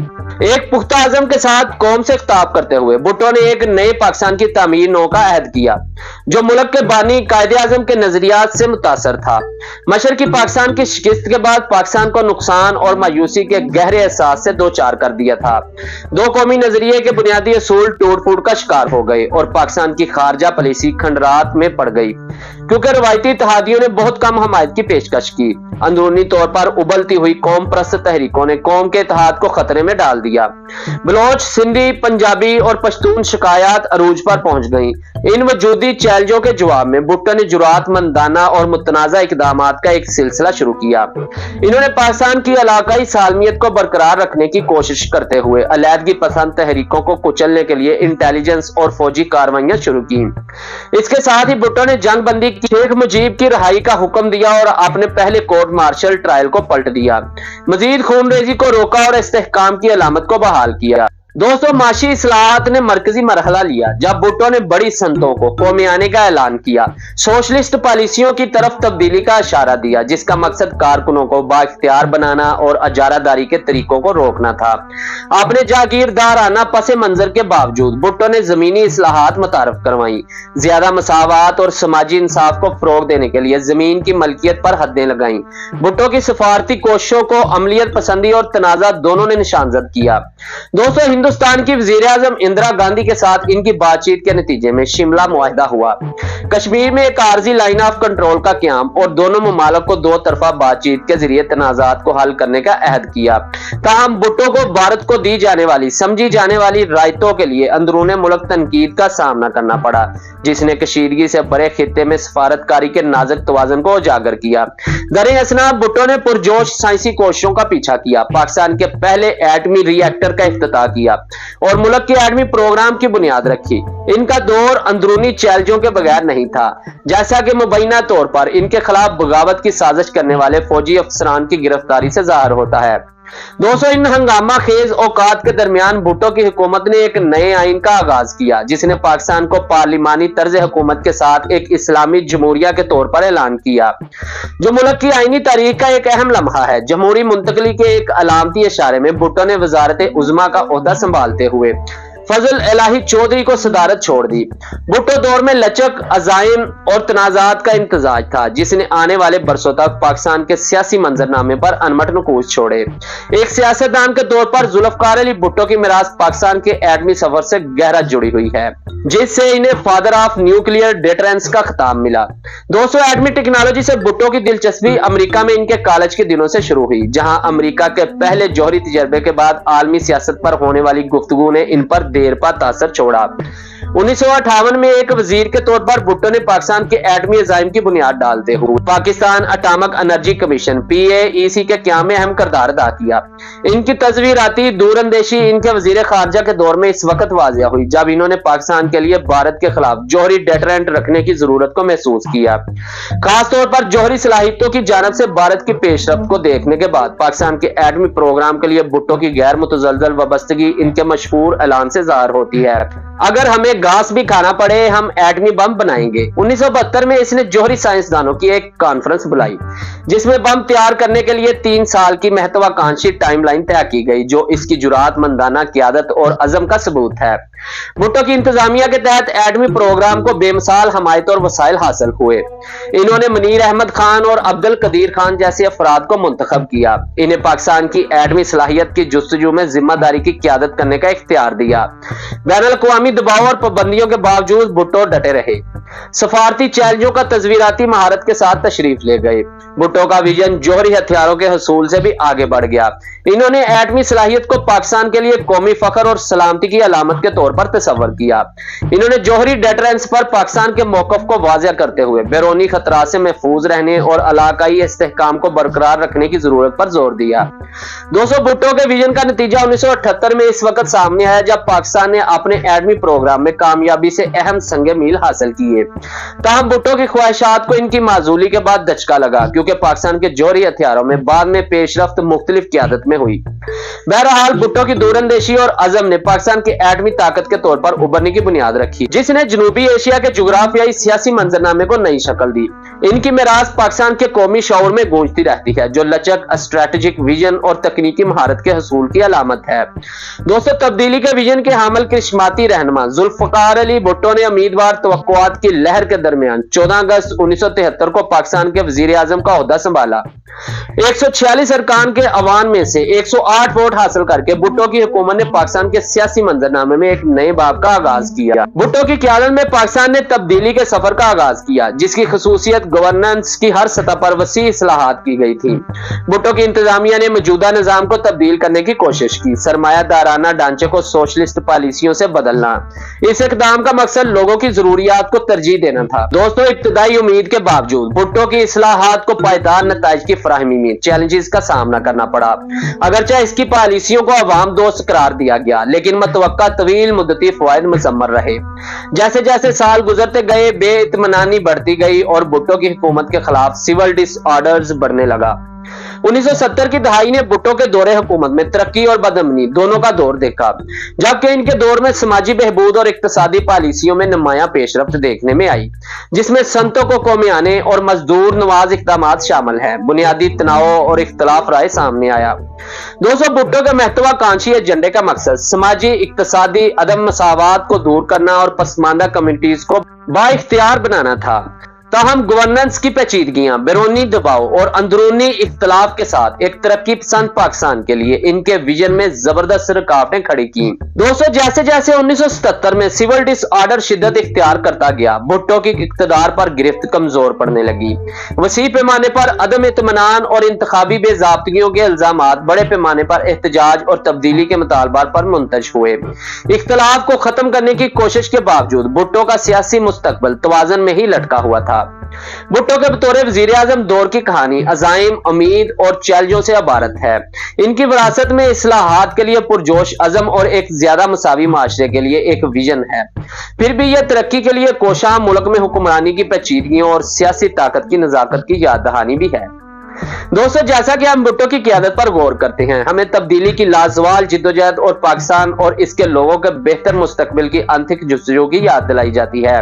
एक पुख्ता अज़म के साथ कौम से खिताब करते हुए भुट्टो ने एक नए पाकिस्तान की तामीर नौ का अहद किया, जो मुल्क के बानी कायदे आज़म के नजरियात से मुतासर था। मशरक़ी पाकिस्तान की शिकस्त के बाद पाकिस्तान को नुकसान और मायूसी के गहरे एहसास से दो चार कर दिया था। दो कौमी नजरिए के बुनियादी असूल टूट फूट का शिकार हो गए और पाकिस्तान की खारजा पॉलिसी खंडरात में पड़ गई, क्योंकि रवायती इत्तेहादियों ने बहुत कम हमायत की पेशकश की। अंदरूनी तौर पर उबलती हुई कौम परस्त तहरीकों ने कौम के इत्तेहाद को खतरे में डाल दिया। बलोच, सिंधी, पंजाबी और पश्तून शिकायत अरूज पर पहुंच गईं। इन वजूदी चैलेंजों के जवाब में भुट्टो ने जुरातमंदाना और मुतनाज़ा इक़दामात का एक सिलसिला शुरू किया। इन्होंने पाकिस्तान की इलाकाई सालमियत को बरकरार रखने की कोशिश करते हुए अलहदगी पसंद तहरीकों को कुचलने के लिए इंटेलिजेंस और फौजी कार्रवाइयां शुरू की। इसके साथ ही भुट्टो ने जंग बंदी की, शेख मुजीब की रिहाई का हुक्म दिया और अपने पहले कोर्ट मार्शल ट्रायल को पलट दिया। मजीद खूनरेजी को रोका और इस्तेहकाम की अलामत को बहाल किया। दोस्तों, माशी इस्लाहात ने मरकजी मरहला लिया जब भुट्टो ने बड़ी संतों को कौमियाने का ऐलान किया, सोशलिस्ट पॉलिसियों की तरफ तब्दीली का इशारा दिया, जिसका मकसद कारकुनों को बाइख्तियार बनाना और अजारादारी के तरीकों को रोकना था। अपने जागीरदाराना पसे मंजर के बावजूद भुट्टो ने जमीनी इस्लाहात मुतारफ करवाई, ज्यादा मसावात और समाजी इंसाफ को फरोग देने के लिए जमीन की मलकियत पर हदें लगाई। भुट्टो की सफारती कोशिशों को अमलियत पसंदी और तनाज़ा दोनों ने निशानजद किया। दोस्तों, हिंदुस्तान की वजीर आजम इंदिरा गांधी के साथ इनकी बातचीत के नतीजे में शिमला मुआहिदा हुआ। कश्मीर में एक आर्जी लाइन ऑफ कंट्रोल का क्याम और दोनों ममालिक को दो तरफा बातचीत के जरिए तनाजात को हल करने का अहद किया। ताहम भुट्टो को भारत को दी जाने वाली समझी जाने वाली रायतों के लिए अंदरूने मुल्क तनकीद का सामना करना पड़ा, जिसने कशीदगी से भरे खित्ते में सफारतकारी के नाजुक तवाज़ुन को उजागर किया। दरे असना भुट्टो ने पुरजोश साइंसी कोशिशों का पीछा किया, पाकिस्तान के पहले एटमी रिएक्टर का इफ्तिताह किया और मुल्क के एटमी प्रोग्राम की बुनियाद रखी। इनका दौर अंदरूनी चैलेंजों के बगैर नहीं था, जैसा कि मुबैना तौर पर इनके खिलाफ बगावत की साजिश करने वाले फौजी अफसरान की गिरफ्तारी से जाहिर होता है। दोस्तों, इन हंगामा खेज औकात के दरमियान भुट्टो की हुकूमत ने एक नए आइन का आगाज किया, जिसने पाकिस्तान को पार्लिमानी तर्ज हुकूमत के साथ एक इस्लामी जमहूरिया के तौर पर ऐलान किया, जो मुल्क की आईनी तारीख का एक अहम लम्हा है। जमहूरी मुंतकली के एक अलामती इशारे में भुट्टो ने वजारत उज़्मा का ओहदा संभालते हुए फजल इलाही चौधरी को सदारत छोड़ दी। भुट्टो दौर में लचक, अजाइम और तनाजात का इम्तजाज था, जिसने आने वाले बरसों तक पाकिस्तान के सियासी मंजरनामे पर अनमट नकूश छोड़े। एक सियासतदान के तौर पर जुल्फकार अली भुट्टो की मिरास पाकिस्तान के एटमी सफर से गहरा जुड़ी हुई है, जिससे इन्हें फादर ऑफ न्यूक्लियर डेटरेंस का खिताब मिला। दोस्तों, एटमी टेक्नोलॉजी से भुट्टो की दिलचस्पी अमेरिका में इनके कॉलेज के दिनों से शुरू हुई, जहां अमेरिका के पहले जौहरी तजर्बे के बाद आलमी सियासत पर होने वाली गुफ्तगू ने इन पर देरपा तासर छोड़ा। 1958 में एक वजीर के तौर पर भुट्टो ने पाकिस्तान के एटमी अज़ाइम की बुनियाद डालते हुए Pakistan atomic energy commission (PAEC) के क़याम में अहम किरदार अदा किया। इनकी तस्वीराती दूरअंदेशी इनके वजीर खारजा के दौर में इस वक्त वाज़िया हुई, जब इन्होंने पाकिस्तान के लिए भारत के खिलाफ जौहरी डेटरेंट रखने की जरूरत को महसूस किया। खासतौर पर जौहरी सलाहियतों की जानब से भारत की पेशरफ्त को देखने के बाद पाकिस्तान के एटमी प्रोग्राम के लिए भुट्टो की गैर मुतज़लज़ल वाबस्तगी इनके मशहूर ऐलान से ज़ाहिर होती है। अगर हमें घास भी खाना पड़े, हम एटमी बम बनाएंगे। 1972 में इसने जौहरी साइंसदानों की एक कॉन्फ्रेंस बुलाई, जिसमें बम तैयार करने के लिए 3 साल की महत्वाकांक्षी टाइमलाइन तय की गई, जो इसकी जुरातमंदाना क़यादत और अज़म का सबूत है। भुट्टो की इंतजामिया के तहत एटमी प्रोग्राम को बेमिसाल हमायत और वसाइल हासिल हुए। इन्होंने मुनीर अहमद खान और अब्दुल कदीर खान जैसे अफराद को मुंतखब किया। इन्हें पाकिस्तान की एटमी सलाहियत की जुस्तजू में जिम्मेदारी की क़यादत करने का इख्तियार दिया। बैनुल-अक़वामी दबाव और पाबंदियों के बावजूद भुट्टो डटे रहे, सफारती चैलेंजों का तस्वीराती महारत के साथ तशरीफ ले गए। भुट्टो का विजन जौहरी हथियारों के हसूल से भी आगे बढ़ गया। इन्होंने एटमी सलाहियत को पाकिस्तान के लिए कौमी फख्र और सलामती की अलामत के तौर पर तस्वर किया। इन्होंने जौहरी डेटरेंस पर पाकिस्तान के मौक़िफ़ को वाज़ेह करते हुए बैरूनी खतरात से महफूज रहने और इलाकाई इस्तेहकाम को बरकरार रखने की जरूरत पर जोर दिया। दोस्तों, भुट्टो के विजन का नतीजा 1978 में इस वक्त सामने आया, जब पाकिस्तान ने अपने एटमी प्रोग्राम में कामयाबी से अहम संगे मील हासिल किए। ताहम भुट्टो की ख्वाहिशात को इनकी माजूली के बाद दचका लगा, क्योंकि पाकिस्तान के जौहरी हथियारों में बाद में पेशरफ्त मुख्तलिफ क़यादत में हुई। बहरहाल, भुट्टो की दूरअंदेशी और अज़म ने पाकिस्तान की एटमी ताकत के तौर पर उभरने की बुनियाद रखी, जिसने जनूबी एशिया के जुग्राफियाई सियासी मंजरनामे को नई शक्ल दी। इनकी मिरास पाकिस्तान के कौमी शऊर में गूंजती रहती है, जो लचक, स्ट्रेटेजिक विजन और तकनीकी महारत के हसूल की अलामत है। दोस्तों, तब्दीली के विजन के हामिल करिश्माती रहनुमा जुल्फ़कार अली भुट्टो ने उम्मीदवार तवक्कुआत की लहर के दरमियान 14 अगस्त 1973 को पाकिस्तान के वजीर आजम का ओहदा संभाला। 146 अरकान के अवान में से 108 वोट हासिल करके भुट्टो की हुकूमत ने पाकिस्तान के सियासी मंजरनामे में एक नए बाब का आगाज किया। भुट्टो की क़यादत में पाकिस्तान ने तब्दीली के सफर का आगाज किया, जिसकी खसूसियत गवर्नेंस की हर सतह पर वसी इस्लाहात की गई थी। भुट्टो की इंतजामिया ने मौजूदा निजाम को तब्दील करने की कोशिश की, सरमायादाराना ढांचे को सोशलिस्ट पॉलिसियों से बदलना। इस इक़दाम का मकसद लोगों की जरूरियात को तरजीह देना था। दोस्तों, इब्तदाई उम्मीद के बावजूद भुट्टो की इस्लाहात को पायदार नताइज की फराहमी में चैलेंजेस का सामना करना पड़ा। अगरचे इसकी पॉलिसियों को अवाम दोस्त करार दिया गया, लेकिन मतवक्का तवील मुद्दती फवायद मुसम्मर रहे। जैसे जैसे साल गुजरते गए, बेइत्मीनानी बढ़ती गई और भुट्टो की हुकूमत के खिलाफ सिविल डिसऑर्डर्स बढ़ने लगा। 1970 की दहाई ने भुट्टो के दौरे हुकूमत में तरक्की और बदअमनी दोनों का दौर देखा, जबकि इनके दौर में समाजी बहबूद और इक्तसादी पॉलिसियों में नुमायां पेशरफ्त देखने में आई, जिसमें सनतों को कौमियाने और मजदूर नवाज इक़दामात शामिल है। बुनियादी तनाव और इख्तलाफ राय सामने आया। दोस्तों, भुट्टो के महत्वाकांक्षी एजेंडे का मकसद समाजी, इक्तसादी अदम मसावात को दूर करना और पसमानदा कम्युनिटीज को बाइख्तियार बनाना था। ताहम गवर्नेंस की पेचीदगियां, बैरूनी दबाव और अंदरूनी इख्तलाफ के साथ एक तरक्की पसंद पाकिस्तान के लिए इनके विजन में जबरदस्त रुकावटें खड़ी की। दोस्तों, जैसे जैसे 1977 में सिविल डिसऑर्डर शिद्दत इख्तियार करता गया, भुट्टो की इख्तिदार पर गिरफ्त कमजोर पड़ने लगी। वसी पैमाने पर अदम इत्मीनान और इंतखाबी बेज़ाब्तगियों के इल्जामात बड़े पैमाने पर एहतजाज और तब्दीली के मुतालबात पर मुंतज हुए। इख्तलाफ को खत्म करने की कोशिश के बावजूद भुट्टो का सियासी मुस्तकबिल तवाज़न में ही लटका हुआ था। भुट्टो के बतौर वजीर आजम दौर की कहानी अज़ाइम, उम्मीद और चैलेंजों से इबारत है। इनकी विरासत में इस्लाहात के लिए पुरजोश अज़म और एक ज्यादा मसावी माशरे के लिए एक विजन है। फिर भी यह तरक्की के लिए कोशां मुल्क में हुक्मरानी की पेचीदगियों और सियासी ताकत की नजाकत की याद दहानी भी है। दोस्तों, जैसा कि हम भुट्टो की क़यादत पर गौर करते हैं, हमें तब्दीली की लाजवाल जिद्दोजहद और पाकिस्तान और इसके लोगों के बेहतर मुस्तकबिल की अंतिक जुस्तजू की याद दिलाई जाती है।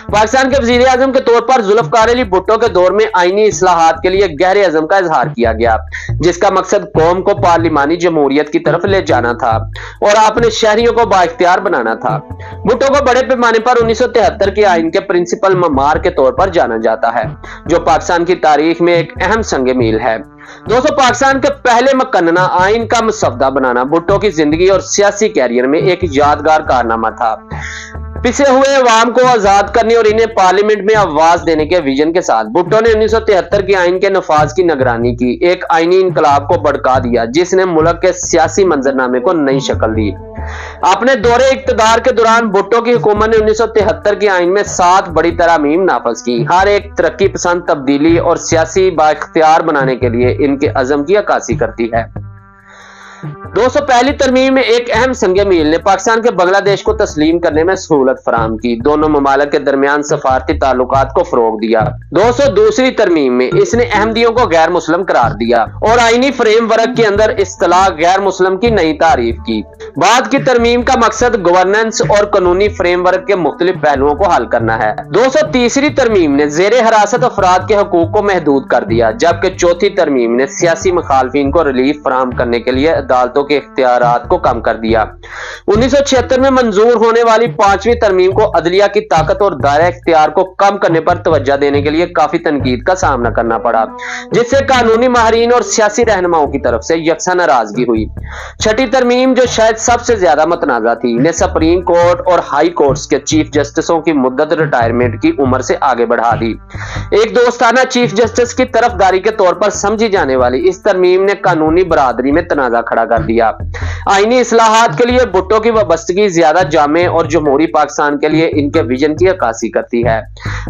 पाकिस्तान के वजीर आजम के तौर पर जुल्फ़िकार अली भुट्टो के दौर में आईनी इस्लाहात के लिए गहरे अज़म का इजहार किया गया, जिसका मकसद कौम को पार्लिमानी जमहूरियत की तरफ ले जाना था और अपने शहरियों को बाइख्तियार बनाना था। भुट्टो को बड़े पैमाने पर 1973 के आइन के प्रिंसिपल ममार के तौर पर जाना जाता है, जो पाकिस्तान की तारीख में एक अहम संगे मील है। दोस्तों, पाकिस्तान के पहले मकन्ना आइन का मसवदा बनाना भुट्टो की जिंदगी और सियासी कैरियर में एक यादगार कारनामा था। पिसे हुए अवाम को आजाद करने और इन्हें पार्लियामेंट में आवाज देने के विजन के साथ भुट्टो ने 1973 के आइन के नफाज की निगरानी की, एक आईनी इनकलाब को भड़का दिया जिसने मुल्क के सियासी मंजरनामे को नई शक्ल दी। अपने दौरे इक्तदार के दौरान भुट्टो की हुकूमत ने 1973 के आइन में 7 बड़ी तरामीम नाफज की। हर एक तरक्की पसंद तब्दीली और सियासी बाइख्तियार बनाने के लिए इनके अज़म की अक्कासी करती है। दोस्तों, पहली तरमीम में एक अहम संगे मील ने पाकिस्तान के बांग्लादेश को तस्लीम करने में सहूलत फराहम की, दोनों ममालिक के दरमियान सफारती ताल्लुकात को फरोग दिया। दोस्तों, दूसरी तरमीम में इसने अहमदियों को गैर मुस्लिम करार दिया और आईनी फ्रेम वर्क के अंदर इस्तिलाह गैर मुस्लिम की नई तारीफ की। बाद की तरमीम का मकसद गवर्नेंस और कानूनी फ्रेम वर्क के मुख्तलिफ पहलुओं को हल करना है। दोस्तों, तीसरी तरमीम ने जेर हिरासत अफराद के हकूक को महदूद कर दिया, जबकि चौथी तरमीम ने सियासी मुखालफिन को रिलीफ फराहम करने के लिए अदालतों के इख्तियारात को कम कर दिया। 1976 में मंजूर होने वाली 5वीं तरमीम को अदलिया की ताकत और दायरा इख्तियार को कम करने पर तवज्जो देने के लिए काफी तनकीद का सामना करना पड़ा, जिससे कानूनी माहिरीन और सियासी रहनुमाओं की तरफ से यकसा नाराजगी हुई। छठी तरमीम, जो शायद सबसे ज्यादा मतनाजा थी, ने सुप्रीम कोर्ट और हाई कोर्ट्स के चीफ जस्टिसों की मुद्दत रिटायरमेंट की उम्र से आगे बढ़ा दी। एक दोस्ताना चीफ जस्टिस की तरफदारी के तौर पर समझी जाने वाली इस तरमीम ने कानूनी बरादरी में तनाजा खड़ा कर दिया। आईनी इस्लाहात के लिए भुट्टो की वाबस्तगी ज्यादा जामे और जमहूरी पाकिस्तान के लिए इनके विजन की अक्कासी करती है।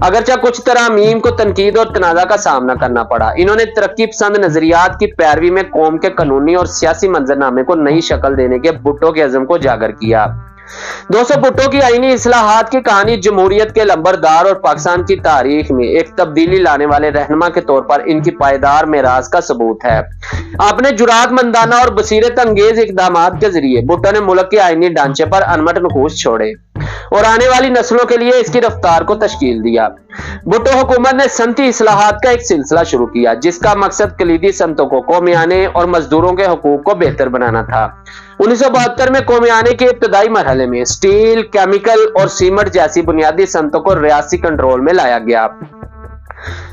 अगरचे कुछ तरामीम को तनकीद और तनाजा का सामना करना पड़ा, इन्होंने तरक्की पसंद नजरियात की पैरवी में कौम के कानूनी और सियासी मंजरनामे को नई शक्ल देने के भुट्टो के अज़म को जागर किया। दोस्तों, भुट्टो की आईनी इस्लाहात की कहानी जमहूरियत के लंबरदार और पाकिस्तान की तारीख में एक तब्दीली लाने वाले रहनुमा के तौर पर इनकी पायदार मेराज का सबूत है। अपने जुरातमंदाना और बसीरत अंगेज इकदामात के जरिए भुट्टो ने मुल्क के आईनी ढांचे पर अनमट नकूश छोड़े और आने वाली नस्लों के लिए इसकी रफ्तार को तश्कील दिया। भुट्टो हुकूमत ने सनती इस्लाहात का एक सिलसिला शुरू किया, जिसका मकसद कलीदी सनतों को, कौमियाने और मजदूरों के हकूक को बेहतर बनाना था। 1972 में कौमियाने के इब्तदाई मरहले में स्टील, केमिकल और सीमेंट जैसी बुनियादी सनतों को रियासी कंट्रोल में लाया गया।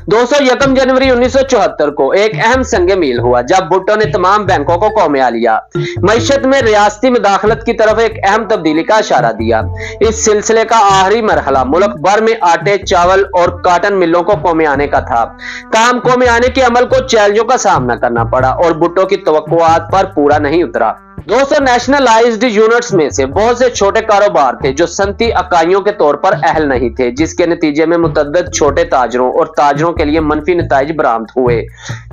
दोस्तों, 1 जनवरी 1974 को एक अहम संगे मील हुआ जब भुट्टो ने तमाम बैंकों को कौमिया लिया, मईशत में रियासती मुदाखलत की तरफ एक अहम तब्दीली का इशारा दिया। इस सिलसिले का आखिरी मरहला मुल्क भर में आटे, चावल और काटन मिलों को कौमियाने का था। ताहम कौमियाने के अमल को चैलेंजों का सामना करना पड़ा और भुट्टो की तवक्कुआत पर पूरा नहीं उतरा। दोस्तों, नेशनलाइज्ड यूनिट्स में से बहुत से छोटे कारोबार थे जो सनती इकाइयों के तौर पर अहल नहीं थे, जिसके नतीजे में मुतअद्दिद छोटे ताजरों और ताजरों के लिए मनफी नताइज बरामद हुए,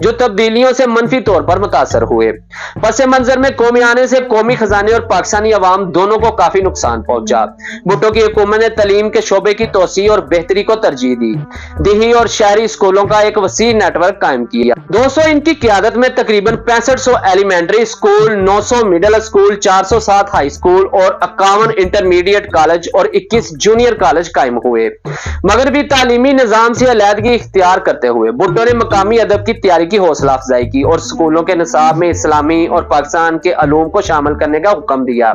जो तब्दीलियों से मनफी तौर पर मुतासर हुए। पस मंजर में कौमियाने से कौमी खजाने और पाकिस्तानी अवाम दोनों को काफी नुकसान पहुंचा। भुट्टो की हुकूमत ने तालीम के शोबे की तोसी और बेहतरी को तरजीह दी, देही और शहरी स्कूलों का एक वसी नेटवर्क कायम किया। दोस्तों, इनकी क़यादत में तकरीबन 6500 elementary school, 900 middle school, 407 high school और 51 इंटरमीडिएट कॉलेज और 21 जूनियर कॉलेज कायम हुए। मगर भी तालीमी निजाम से अलहदगी इख्तियार इख्तियार करते हुए भुट्टो ने मकामी अदब की तैयारी की हौसला अफजाई की और स्कूलों के निसाब में इस्लामी और पाकिस्तान के अलूम को शामिल करने का हुक्म दिया।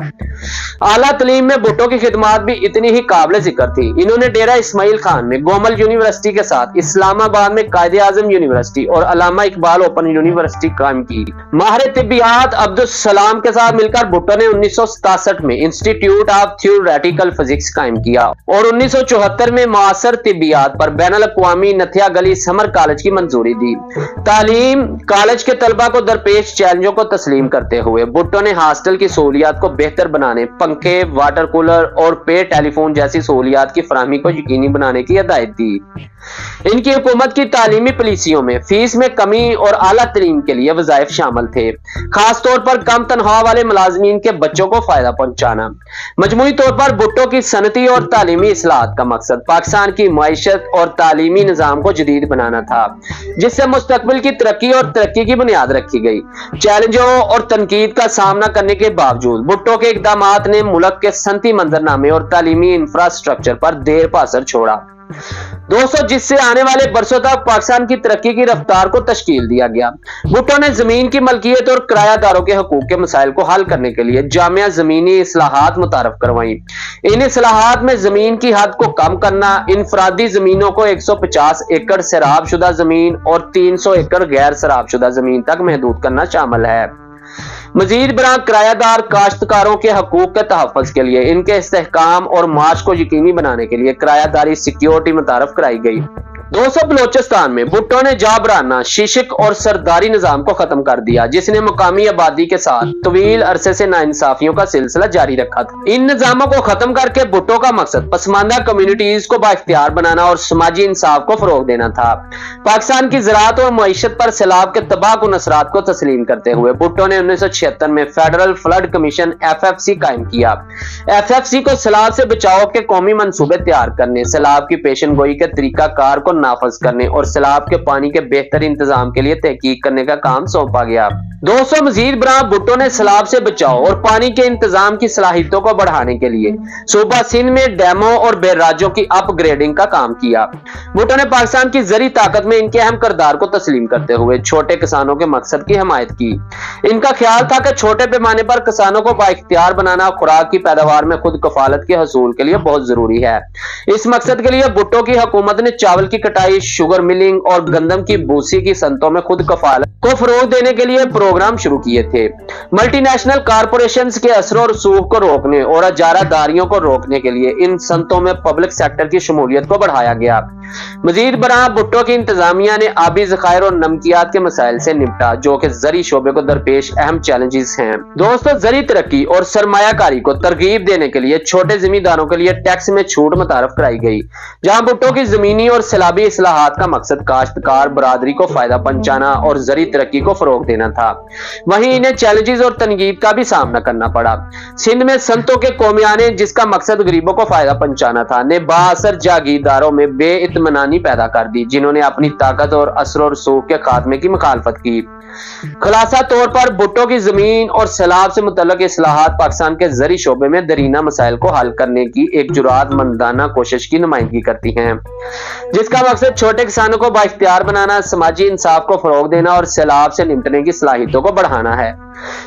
आला तलीम में भुट्टो की खिदमात भी इतनी ही काबिल जिक्र थी। इन्होंने डेरा इस्माइल खान में गोमल यूनिवर्सिटी के साथ इस्लामाबाद में कायदे आजम यूनिवर्सिटी और अल्लामा इकबाल ओपन यूनिवर्सिटी कायम की। माहिर तिब्बियात अब्दुल सलाम के साथ मिलकर भुट्टो ने 1967 में इंस्टीट्यूट ऑफ थ्योरेटिकल फिजिक्स कायम किया और 1974 में मुआसर तिब्बियात पर बैनुल अक़वामी नथिया गली समर कॉलेज की मंजूरी दी। तालीम कॉलेज के तलबा को दरपेश चैलेंजों को तस्लीम करते हुए भुट्टो ने हॉस्टल की सहूलियात को बेहतर बनाने, पंखे, वाटर कूलर और पे टेलीफोन जैसी सहूलियात की फराहमी को यकीनी बनाने की हिदायत दी। इनकी हुकूमत की तालीमी पॉलिसियों में फीस में कमी और आला तलीम के लिए वज़ाइफ शामिल थे, खास तौर पर कम तनख्वाह वाले मुलाजमीन के बच्चों को फायदा पहुंचाना। मजमूई तौर पर भुट्टो की सनती और तालीमी इस्लाहात का मकसद पाकिस्तान की मईशत और तालीमी निज़ाम को जदीद बनाना था, जिससे मुस्तकबिल की तरक्की और तरक्की की बुनियाद रखी गई। चैलेंजों और तनकीद का सामना करने के बावजूद भुट्टो के इक़दामात ने मुल्क के सनती मंजरनामे और तालीमी इंफ्रास्ट्रक्चर पर देर पा असर छोड़ा। दोस्तों, जिससे आने वाले बरसों तक पाकिस्तान की तरक्की की रफ्तार को तश्कील दिया गया। भुट्टो ने जमीन की मलकियत और किरायादारों के हकूक के मसाइल को हल करने के लिए जामिया जमीनी इस्लाहात मुतारफ करवाई। इन इस्लाहात में जमीन की हद को कम करना, इनफरादी जमीनों को 150 एकड़ सैराबशुदा जमीन और 300 एकड़ गैर सैराबशुदा जमीन तक महदूद करना शामिल है। मजीद बरां किरायादार काश्तकारों के हकूक के तहफ़्फ़ुज़ के लिए इनके इस्तेहकाम और माश को यकीनी बनाने के लिए किरायादारी सिक्योरिटी मुतारफ कराई गई। दोस्तों, बलोचिस्तान में भुट्टो ने जाबराना, शीशिक और सरदारी निजाम को खत्म कर दिया, जिसने मुकामी आबादी के साथ तवील अरसे से नाइंसाफियों का सिलसिला जारी रखा था। इन निजामों को खत्म करके भुट्टो का मकसद पसमानदा कम्युनिटीज को बाइख्तियार बनाना और समाजी इंसाफ को फरोग देना था। पाकिस्तान की ज़राअत और मईशत पर सैलाब के तबाहकुन असरात को तस्लीम करते हुए भुट्टो ने 1976 में फेडरल फ्लड कमीशन FFC कायम किया। FFC को सैलाब से बचाव के कौमी मंसूबे तैयार करने, सैलाब की पेशन गोई के तरीका कार को नाफज करने और सैलाब के पानी के बेहतर इंतजाम के लिए तहकीक करने का काम सौंपा गया। दोस्तों, मजीद बरां भुट्टो ने सैलाब से बचाव और पानी के इंतजाम की सलाहियतों को बढ़ाने के लिए सूबा सिंध में डैमों और बैराजों की अपग्रेडिंग का काम किया। भुट्टो ने पाकिस्तान की ज़री ताकत में इनके अहम किरदार को तस्लीम करते हुए छोटे किसानों के मकसद की हिमायत की। इनका ख्याल था कि छोटे पैमाने पर किसानों को बाइख्तियार बनाना खुराक की पैदावार में खुद कफालत के हसूल के लिए बहुत जरूरी है। इस मकसद के लिए भुट्टो की हुकूमत ने चावल की कटाई, शुगर मिलिंग और गंदम की भूसी की सनतों में खुद कफालत को फरोग देने के लिए प्रोग्राम शुरू किए थे। मल्टीनेशनल कॉरपोरेशंस के असर और रसूख को रोकने और इजारादारियों को रोकने के लिए इन सनतों में पब्लिक सेक्टर की शमूलियत को बढ़ाया गया। मजीद बरां भुट्टो की इंतजामिया ने आबी ज़खायर और नमकियात के मसाइल से निपटा, जो कि ज़री शोबे को दरपेश अहम चैलेंजेस हैं। दोस्तों, ज़री तरक्की और सरमायाकारी को तरगीब देने के लिए छोटे जमींदारों के लिए टैक्स में छूट मुतारफ कराई गई। जहां भुट्टो की जमीनी और सैलाबी इस्लाहात का मकसद काश्तकार बरादरी को फायदा पहुंचाना और ज़री तरक्की को फरोग देना था, वहीं इन्हें चैलेंजेस और तनकीद का भी सामना करना पड़ा। सिंध में संतों के कौमियाने, जिसका मकसद गरीबों को फायदा पहुंचाना था, ने बाअसर जागीरदारों में बेइत्मीनानी पैदा कर दी, जिन्होंने अपनी ताकत और असर और रसूख के खात्मे की मुखालफत की। खुलासा तौर पर भुट्टो की जमीन और सैलाब से मुतल्लिक इस्लाहात पाकिस्तान के ज़री शोबे में दरीना मसाइल को हल करने की एक जुराअतमंदाना कोशिश की नुमाइंदगी करती हैं, जिसका मकसद छोटे किसानों को बाइख्तियार बनाना, समाजी इंसाफ को फरोग देना और सैलाब से निपटने की सलाहियतों को बढ़ाना है।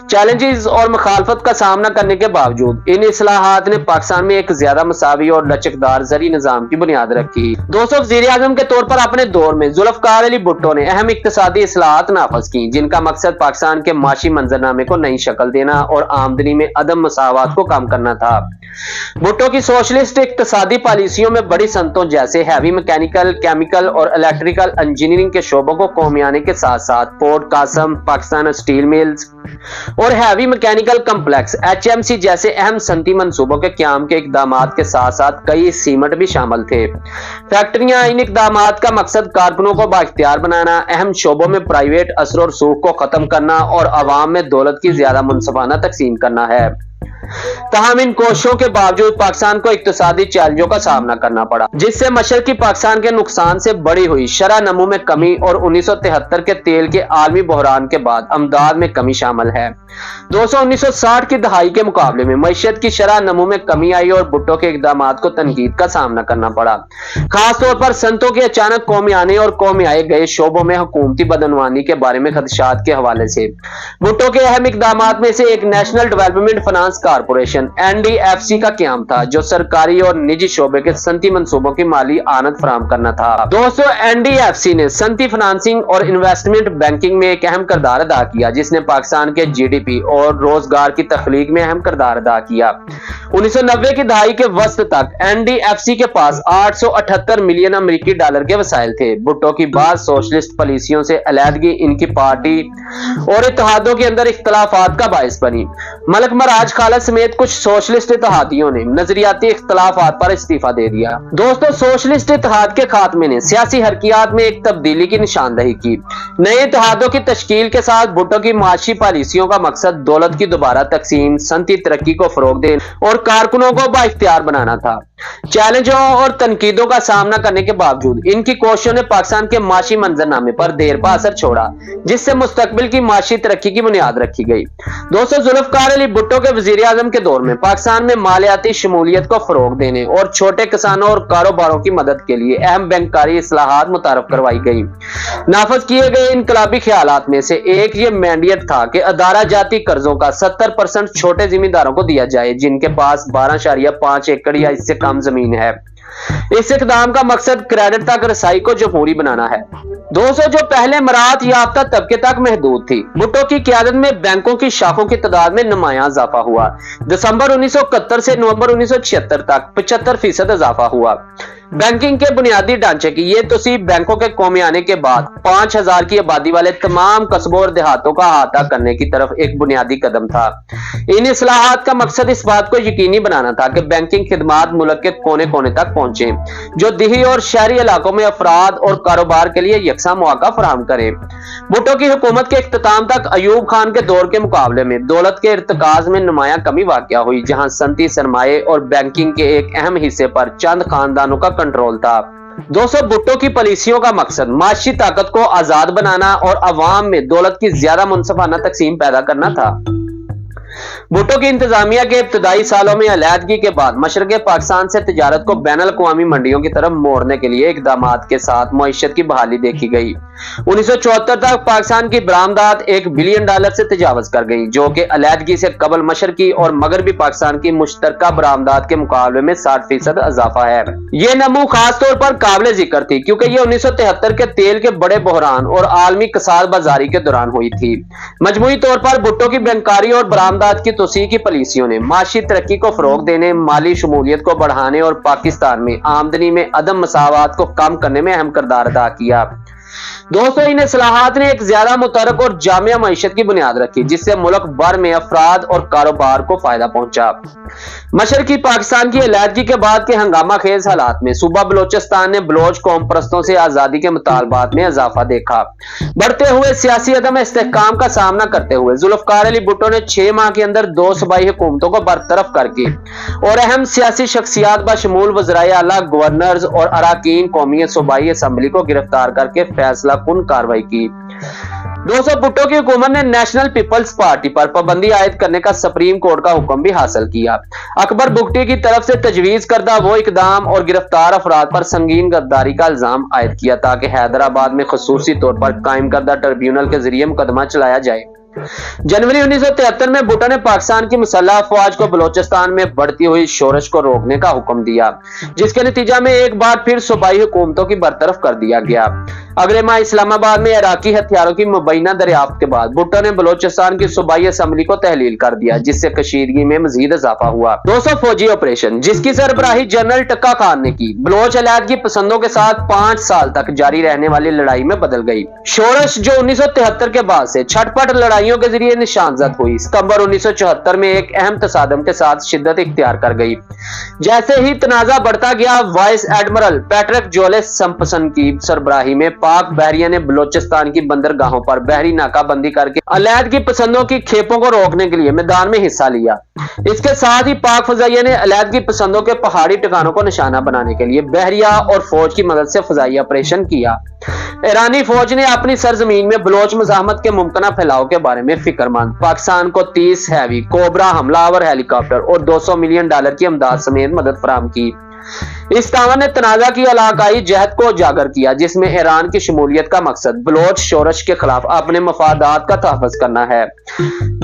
चैलेंजेस और मुखालफत का सामना करने के बावजूद इन इस्लाहात ने पाकिस्तान में एक ज्यादा मसावी और लचकदार ज़री निजाम की बुनियाद रखी। दोस्तों, वज़ीर आज़म के तौर पर अपने दौर में जुल्फ़िकार अली भुट्टो ने अहम इक्तिसादी इस्लाहात नाफज की, जिनका मकसद पाकिस्तान के माशी मंजरनामे को नई शक्ल देना और आमदनी में अदम मसावात को कम करना था। भुट्टो की सोशलिस्ट इक्तिसादी पॉलिसियों में बड़ी सनतों जैसे हैवी मैकेनिकल, केमिकल और इलेक्ट्रिकल इंजीनियरिंग के शोबों को कौमियाने के साथ साथ port Qasim, Pakistan steel mills और हैवी मैकेनिकल कम्प्लेक्स HMC जैसे अहम सनती मंसूबों के क़याम के इक़दामात के साथ साथ कई सीमेंट भी शामिल थे। फैक्ट्रियां, इन इक़दामात का मकसद कारकुनों को बाइख्तियार बनाना, अहम शोबों में प्राइवेट असर और रसूख को खत्म करना और अवाम में दौलत की ज्यादा मुनसफाना तकसीम करना है। तहम इन कोशिशों के बावजूद पाकिस्तान को इक्तिसादी चैलेंजों का सामना करना पड़ा, जिससे मशरकी पाकिस्तान के नुकसान से बढ़ी हुई शरह नमू में कमी और 1973 के तेल के आलमी बहरान के बाद अमदाद में कमी शामिल है। 1960 की दहाई के मुकाबले में मईशत की शरह नमू में कमी आई और भुट्टो के इकदाम को तनकीद का सामना करना पड़ा, खासतौर पर सनतों के अचानक कौमी आने और कौमी आए गए शोबों में हुकूमती बदनवानी के बारे में खदशात के हवाले से भुट्टो के अहम इकदाम में से एक national development finance corporation NDFC का क्याम था, जो सरकारी और निजी शोबे के सनती मंसूबों की माली आनत फराहम करना था। दोस्तों, NDFC ने सनती फाइनेंसिंग और इन्वेस्टमेंट बैंकिंग में एक अहम किरदार अदा किया, जिसने पाकिस्तान के GDP और रोजगार की तख्लीक में अहम किरदार अदा किया। 1990 की दहाई के वस्त तक NDFC के पास 878 मिलियन अमेरिकी डॉलर के वसाइल थे। भुट्टो की बाद सोशलिस्ट पॉलिसियों से अलहदगी इनकी पार्टी और इत्तेहादों के अंदर इख्तलाफात का बायस बनी। मलक मराज खालद समेत कुछ सोशलिस्ट इत्तेहादियों ने नजरियाती इख्तलाफात पर इस्तीफा दे दिया। दोस्तों, सोशलिस्ट इत्तेहाद के खात्मे ने सियासी हरकियात में एक तब्दीली की निशानदही की। नए इत्तेहादों की तश्कील के साथ भुट्टो की माशी पॉलिसियों का मकसद दौलत की दोबारा तकसीम, सनती तरक्की को फरोग देना और कारकुनों को बाइख्तियार बनाना था। चैलेंजों और तनकीदों का सामना करने के बावजूद इनकी कोशिशों ने पाकिस्तान के माशी मंजरनामे पर देरपा असर छोड़ा, जिससे मुस्तकबिल की माशी तरक्की की बुनियाद रखी गई। दोस्तों, जुल्फकार अली भुट्टो के वजीर आजम के दौर में पाकिस्तान में मालियाती शमूलियत को फरोग देने और छोटे किसानों और कारोबारों की मदद के लिए अहम बैंककारी इस्लाहात मुतारफ करवाई गई। नाफज किए गए इनकलाबी ख्यालात में से एक ये मैंडेट था कि अदारा जाती कर्जों का 70% छोटे जिम्मेदारों को दिया जाए, जिनके पास 12.5 एकड़ या इससे कम जमीन है। इस इकदाम का मकसद क्रेडिट तक रसाई को जमहूरी बनाना है। दोस्तों, जो पहले मराहत याफ्ता तबके तक महदूद थी, भुट्टो की क़यादत में बैंकों की शाखों की तादाद में नुमायां इजाफा हुआ। दिसंबर 1971 से नवंबर 1976 तक 75% इजाफा हुआ। बैंकिंग के बुनियादी ढांचे की ये तोसीब बैंकों के कौमी आने के बाद 5000 की आबादी वाले तमाम कस्बों और देहातों का अहाता करने की तरफ एक बुनियादी कदम था। इन इस्लाहात का मकसद इस बात को यकीनी बनाना था कि बैंकिंग खिदमात मुल्क के कोने कोने तक पहुंचे, जो दिही और शहरी इलाकों में अफराद और कारोबार के लिए यकसा मौका फराहम करे। भुट्टो की हुकूमत के इख्तिताम तक अयूब खान के दौर के मुकाबले में दौलत के इर्तिकाज में नुमाया कमी वाक़या हुई, जहां सनती सरमाए और बैंकिंग के एक अहम हिस्से पर चंद खानदानों का कंट्रोल था। दोस्तों, भुट्टो की पॉलिसियों का मकसद माशी ताकत को आजाद बनाना और अवाम में दौलत की ज्यादा मुनसफाना तकसीम पैदा करना था। भुट्टो की इंतजामिया के इब्तदाई सालों में अलहदगी के बाद मशरक़े पाकिस्तान से तिजारत को बैनुल अक़वामी मंडियों की तरफ मोड़ने के लिए इक़दामात के साथ मईशत की बहाली देखी गई। 1974 तक पाकिस्तान की बरामदात $1 बिलियन से तजावज कर गई, जो कि अलहदगी से कबल मशरकी और मगरबी पाकिस्तान की मुश्तरका बरामदात के मुकाबले में 60% इजाफा है। ये नमू खास तौर पर काबिल जिक्र थी, क्योंकि ये 1973 के तेल के बड़े बहरान और आलमी कसाद बाजारी के दौरान हुई थी। मजमूई तौर पर भुट्टो की बैंकारी और बरामदात की तोसी की पॉलिसियों ने माशी तरक्की को फरोग देने, माली शमूलियत को बढ़ाने और पाकिस्तान में आमदनी में अदम मसावात को कम करने में अहम किरदार अदा किया। दोस्तों, इन इस्लाहात ने एक ज्यादा मुतरक और जामिया मईशत की बुनियाद रखी, जिससे मुल्क भर में अफराद और कारोबार को फायदा पहुंचा। मशरकी पाकिस्तान की अलहदगी के बाद के हंगामा खेज हालात में सूबा बलोचिस्तान ने बलोच कौम परस्तों से आजादी के मुतालबात में इजाफा देखा। बढ़ते हुए सियासी अदम इस्तेहकाम का सामना करते हुए जुल्फकार अली भुट्टो ने 6 माह के अंदर 2 सूबाई हुकूमतों को बरतरफ करके और अहम सियासी शख्सियात बशमूल वज़राए आला, गवर्नर्स और अराकीन कौमी सूबाई असम्बली को गिरफ्तार करके फैसला कुन कार्रवाई की। दोस्तों, भुट्टो की हुकूमत ने नेशनल पीपल्स पार्टी पर पाबंदी आयद करने का सुप्रीम कोर्ट का हुक्म भी हासिल किया। अकबर बुगटी की तरफ से तजवीज करदा वो इकदाम और गिरफ्तार अफराद पर संगीन गद्दारी का इल्जाम आयद किया, ताकि हैदराबाद में खुसूसी तौर पर कायम करदा ट्रिब्यूनल के जरिए मुकदमा चलाया जाए। जनवरी 1973 में भुट्टो ने पाकिस्तान की मुसल्लह अफवाज को बलोचिस्तान में बढ़ती हुई शोरश को रोकने का हुक्म दिया, जिसके नतीजा में एक बार फिर सूबाई हुकूमतों की बरतरफ कर दिया गया। अगले माह इस्लामाबाद में इराकी हथियारों की मुबैना दरियाफ्त के बाद भुट्टो ने बलोचिस्तान की सूबाई असम्बली को तहलील कर दिया, जिससे कशीदगी में मजीद इजाफा हुआ। 200 फौजी ऑपरेशन, जिसकी सरबराही जनरल टक्का खान ने की, बलोच अलहदगी पसंदों के साथ 5 साल तक जारी रहने वाली लड़ाई में बदल गई। शोरश जो 1973 के बाद से छटपट लड़ाइयों के जरिए निशानजद हुई, सितंबर 1974 में एक अहम तसादम के साथ शिद्दत इख्तियार कर गई। जैसे ही तनाजा बढ़ता गया, वाइस एडमिरल पैट्रिक जोलेस सम्पसन की सरबराही में पाक बहरिया ने बलोचिस्तान की बंदरगाहों पर बहरी नाकाबंदी करके अलैदगी पसंदों की खेपों को रोकने के लिए मैदान में हिस्सा लिया। इसके साथ ही पाक फजाइया ने अलैदगी पसंदों के पहाड़ी ठिकानों को निशाना बनाने के लिए बहरिया और फौज की मदद से फजाई ऑपरेशन किया। ईरानी फौज ने अपनी सरजमीन में बलोच मुजाहमत के मुमकिन फैलाव के बारे में फिक्रमंद पाकिस्तान को 30 हैवी कोबरा हमलावर हेलीकॉप्टर और $200 मिलियन की अमदाद समेत मदद फराहम की। इस तावन ने तनाजा की इलाकाई जहद को उजागर किया, जिसमें ईरान की शमूलियत का मकसद बलोच शोरश के खिलाफ अपने मफादात का तहफ़्फ़ुज़ करना है।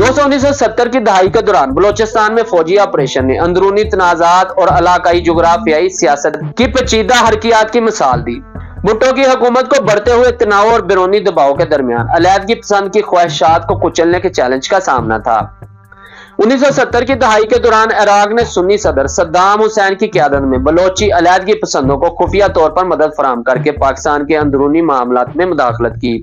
1970 की दहाई के दौरान बलोचिस्तान में फौजी ऑपरेशन ने अंदरूनी तनाजात और इलाकाई जुगराफियाई सियासत की पेचीदा हरकियात की मिसाल दी। भुट्टो की हुकूमत को बढ़ते हुए तनाव और बैरूनी दबाव के दरमियान अलैदगी पसंद की ख्वाहिशात को कुचलने के चैलेंज का सामना था। 1970 की दहाई के दौरान इराक ने सुन्नी सदर सद्दाम हुसैन की क़यादत में बलोची अलैदगी पसंदों को खुफिया तौर पर मदद फराहम करके पाकिस्तान के अंदरूनी मामलात में मुदाखलत की।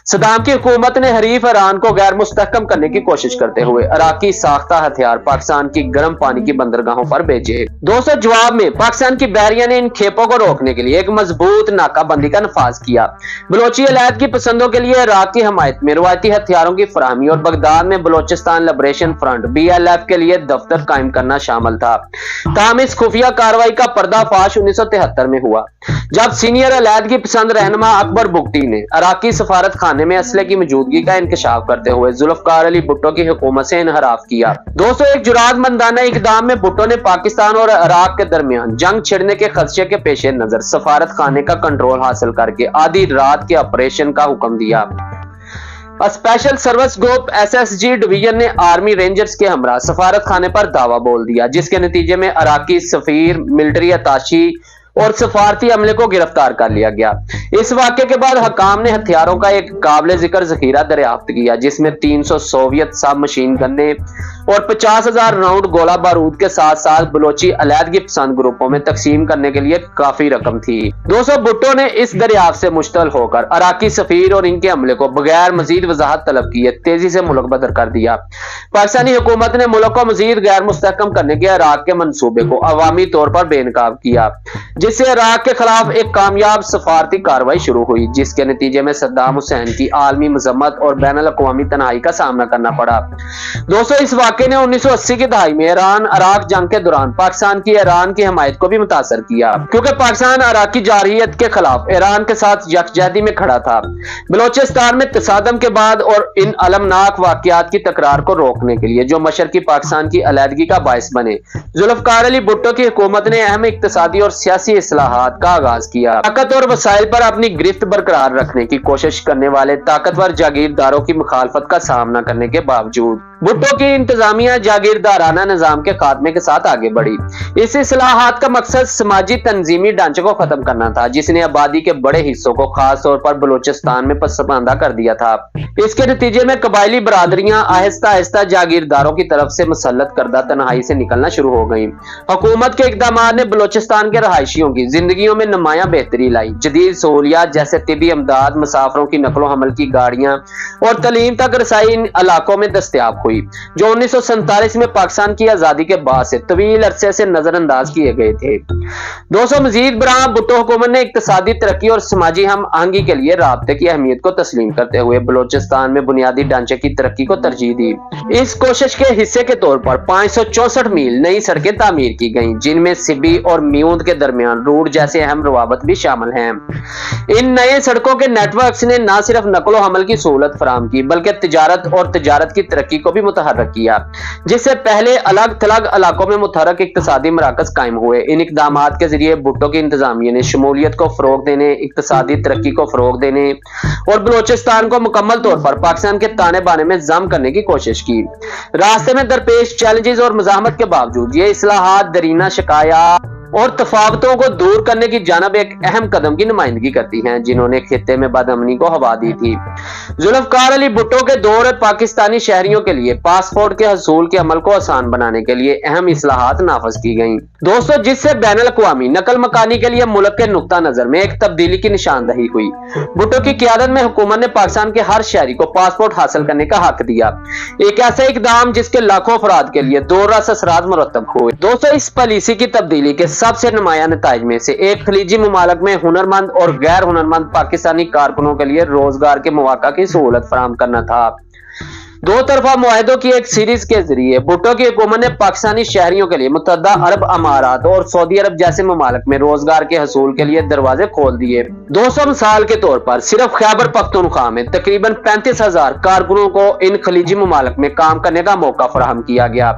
सद्दाम की हुकूमत ने हरीफ ईरान को गैर मुस्तहकम करने की कोशिश करते हुए इराकी साख्ता हथियार पाकिस्तान की गर्म पानी की बंदरगाहों पर भेजे। दोस्तों, जवाब में पाकिस्तान की बहरिया ने इन खेपों को रोकने के लिए एक मजबूत नाकाबंदी का नफाज किया। बलोची अलैदगी पसंदों के लिए इराक की हमायत में रवायती हथियारों की फराहमी और बगदाद में बलोचिस्तान लिबरेशन फ्रंट BLF के लिए दफ्तर कायम करना शामिल था। ताहम इस खुफिया कार्रवाई का पर्दाफाश 1973 में हुआ, जब सीनियर अलैदगी पसंद रहनुमा अकबर बुगटी ने इराकी सफारत खाने में असले की मौजूदगी का इंकशाफ करते हुए जुल्फकार अली भुट्टो की हुकूमत से इनहराफ किया। दोस्तों, एक जुरादमंदाना इकदाम में भुट्टो ने पाकिस्तान और इराक के दरमियान जंग छिड़ने के खदशे के पेश नजर सफारत खाने का कंट्रोल हासिल करके आधी रात के ऑपरेशन का हुक्म दिया। Special service group SSG division ने आर्मी रेंजर्स के हमरा सफारत खाने पर दावा बोल दिया, जिसके नतीजे में इराकी सफीर, मिलिट्री अताशी और सफारती अमले को गिरफ्तार कर लिया गया। इस वाक़े के बाद हकाम ने हथियारों का एक काबिल जिक्र जखीरा दरियाफ्त किया, जिसमें 300 सोवियत सब मशीन गन्ने और 50,000 राउंड गोला बारूद के साथ साथ बलोची अलैदगी पसंद ग्रुपों में तकसीम करने के लिए काफी रकम थी। दोस्तों, भुट्टो ने इस दरियाफ्त से मुश्तल होकर इराकी सफीर और इनके अमले को बगैर मजीद वजाहत तलब किए तेजी से मुल्क बदर कर दिया। पाकिस्तानी हुकूमत ने मुल्क को मजीद गैर मुस्तहकम करने के इराक के मंसूबे को अवामी तौर पर बेनकाब किया, जिससे इराक के खिलाफ एक कामयाब सफारती कार्रवाई शुरू हुई, जिसके नतीजे में सद्दाम हुसैन की आलमी मजम्मत और बैनुल अक़वामी तनाई का सामना करना पड़ा। दोस्तों, इस वाक़े ने 1980 की दहाई में ईरान इराक जंग के दौरान पाकिस्तान की ईरान की हमायत को भी मुतासर किया, क्योंकि पाकिस्तान इराकी जारहियत के खिलाफ ईरान के साथ यकजहती में खड़ा था। बलोचिस्तान में तसादम के बाद और इन अलमनाक वाक़यात की तकरार को रोकने के लिए जो मशरकी पाकिस्तान की अलैदगी का बायस बने, जुल्फकार अली भुट्टो की हुकूमत ने अहम इक्तिसादी और सियासी इस्लाहात का आगाज किया। ताकत और वसाइल पर अपनी गिरफ्त बरकरार रखने की कोशिश करने वाले ताकतवर जागीरदारों की मुखालफत का सामना करने के बावजूद भुट्टो की इंतजामिया जागीरदाराना निजाम के खात्मे के साथ आगे बढ़ी। इस इस्लाहात का मकसद समाजी तंजीमी ढांचे को खत्म करना था, जिसने आबादी के बड़े हिस्सों को खास तौर पर बलोचिस्तान में पसमानदा कर दिया था। इसके नतीजे में कबायली बरादरियां आहिस्ता आहिस्ता जागीरदारों की तरफ से मुसल्लत करदा तन्हाई से निकलना शुरू हो गई। हुकूमत के इकदाम ने बलोचिस्तान के रहायशियों की जिंदगियों में नुमाया बेहतरी लाई। जदीद सहूलियात जैसे तिबी अमदाद, मुसाफरों की नकलो हमल की गाड़ियां और तलीम तक रसाई इन इलाकों में दस्तयाब हुई, जो 1947 में पाकिस्तान की आजादी के बाद से तवील अरसे से नजरअंदाज किए गए थे। दोस्तों, मजीद बराह भुट्टो हुकूमत ने इक्तिसादी तरक्की और समाजी हम आहंगी के लिए राब्ते की अहमियत को तस्लीम करते हुए बलोचिस्तान में बुनियादी ढांचे की तरक्की को तरजीह दी। इस कोशिश के हिस्से के तौर पर 564 मील नई सड़कें तामीर की गईं, जिनमें सिबी और म्यूंद के दरमियान रोड जैसे अहम रवाबत भी शामिल हैं। इन नए सड़कों के नेटवर्क्स ने न सिर्फ नकलो हमल की सहूलत फराहम की, बल्कि तिजारत की तरक्की को भी मुतहर्रिक किया, जिससे पहले अलग थलग इलाकों में मुतहर्रिक इक्तिसादी मराकज कायम हुए। इन इकदामात के जरिए भुट्टो की इंतजामिया ने शमूलियत को फरोग देने, इक्तिसादी तरक्की को फरोग देने और बलोचिस्तान को मुकम्मल तौर पर पाकिस्तान के ताने बाने में जम करने की कोशिश की। रास्ते में दरपेश चैलेंजेस और मज़ाहमत के बावजूद ये इस्लाहात दरीना शिकायत और तफावतों को दूर करने की जानब एक अहम कदम की नुमाइंदगी करती हैं, जिन्होंने खित्ते में बदअमनी को हवा दी थी। जुल्फकार अली भुट्टो के दौर पाकिस्तानी शहरियों के लिए पासपोर्ट के हसूल के अमल को आसान बनाने के लिए अहम इस्लाहात नाफज की गईं। दोस्तों, जिससे बैनुल अक़वामी नकल मकानी के लिए मुल्क के नुक्ता नजर में एक तब्दीली की निशानदही हुई। भुट्टो की क़यादत में हुकूमत ने पाकिस्तान के हर शहरी को पासपोर्ट हासिल करने का हक दिया, एक ऐसा इकदाम जिसके लाखों अफराद के लिए दो रस असरात मुरतब हुए। दोस्तों, इस पॉलिसी की तब्दीली के सबसे नुमाया नताइज में से एक खलीजी ममालिक में हुनरमंद और गैर हुनरमंद पाकिस्तानी कारकुनों के लिए रोजगार के मौका की सहूलत फराहम करना था। दो तरफा मुआहदों की एक सीरीज के जरिए भुट्टो की हुकूमत ने पाकिस्तानी शहरियों के लिए मुत्तहदा अरब अमारात और सऊदी अरब जैसे ममालिक में रोजगार के हसूल के लिए दरवाजे खोल दिए। 200 मिसाल के तौर पर सिर्फ खैबर पख्तूनख्वा में तकरीबन 35,000 कारकुनों को इन खलीजी ममालिक में काम करने का मौका फराहम किया गया,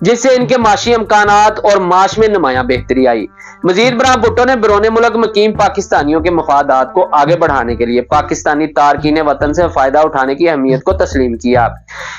जिससे इनके माशी इम्कानात और माश में नुमाया बेहतरी आई। मजीद बराह भुट्टो ने बैरून मुल्क मुकीम पाकिस्तानियों के मफादात को आगे बढ़ाने के लिए पाकिस्तानी तारकीन वतन से फायदा उठाने की अहमियत को तस्लीम किया।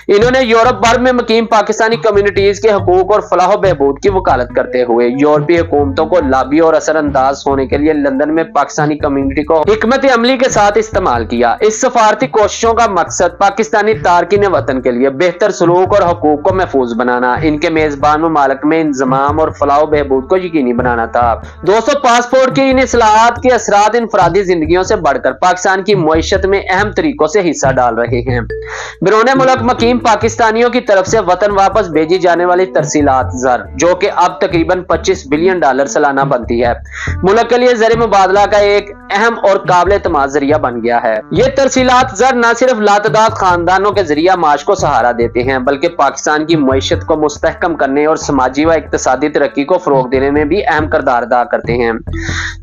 इन्होंने यूरोप भर में मुकीम पाकिस्तानी कम्युनिटीज के हकूक और फलाह बहबूद की वकालत करते हुए यूरोपीय हुकूमतों को लाबी और असरअंदाज होने के लिए लंदन में पाकिस्तानी कम्युनिटी को हिकमत अमली के साथ इस्तेमाल किया। इस सफारती कोशिशों का मकसद पाकिस्तानी तारकीन वतन के लिए बेहतर सलूक और हकूक को महफूज बनाना, इनके मेजबान ममालिक में इंजमाम और फलाह बहबूद को यकीनी बनाना था। 200 पासपोर्ट की इन इस्लाहात के असरात इनफरादी जिंदगियों से बढ़कर पाकिस्तान की मईशत में अहम तरीकों से हिस्सा डाल रहे हैं। बैरून मुल्क मुकीम पाकिस्तानियों की तरफ से वतन वापस भेजी जाने वाली तरसीलात ज़र, जो कि अब तकरीबन $25 बिलियन सालाना बनती है, मुल्क के लिए ज़र मुबादला का एक अहम और काबिल एतमाद जरिया बन गया है। ये तरसीलात ज़र न सिर्फ लातदाद खानदानों के जरिया माश को सहारा देते हैं, बल्कि पाकिस्तान की मईशत को मुस्तहकम करने और समाजी व इक्तिसादी तरक्की को फरोग देने में भी अहम किरदार अदा करते हैं।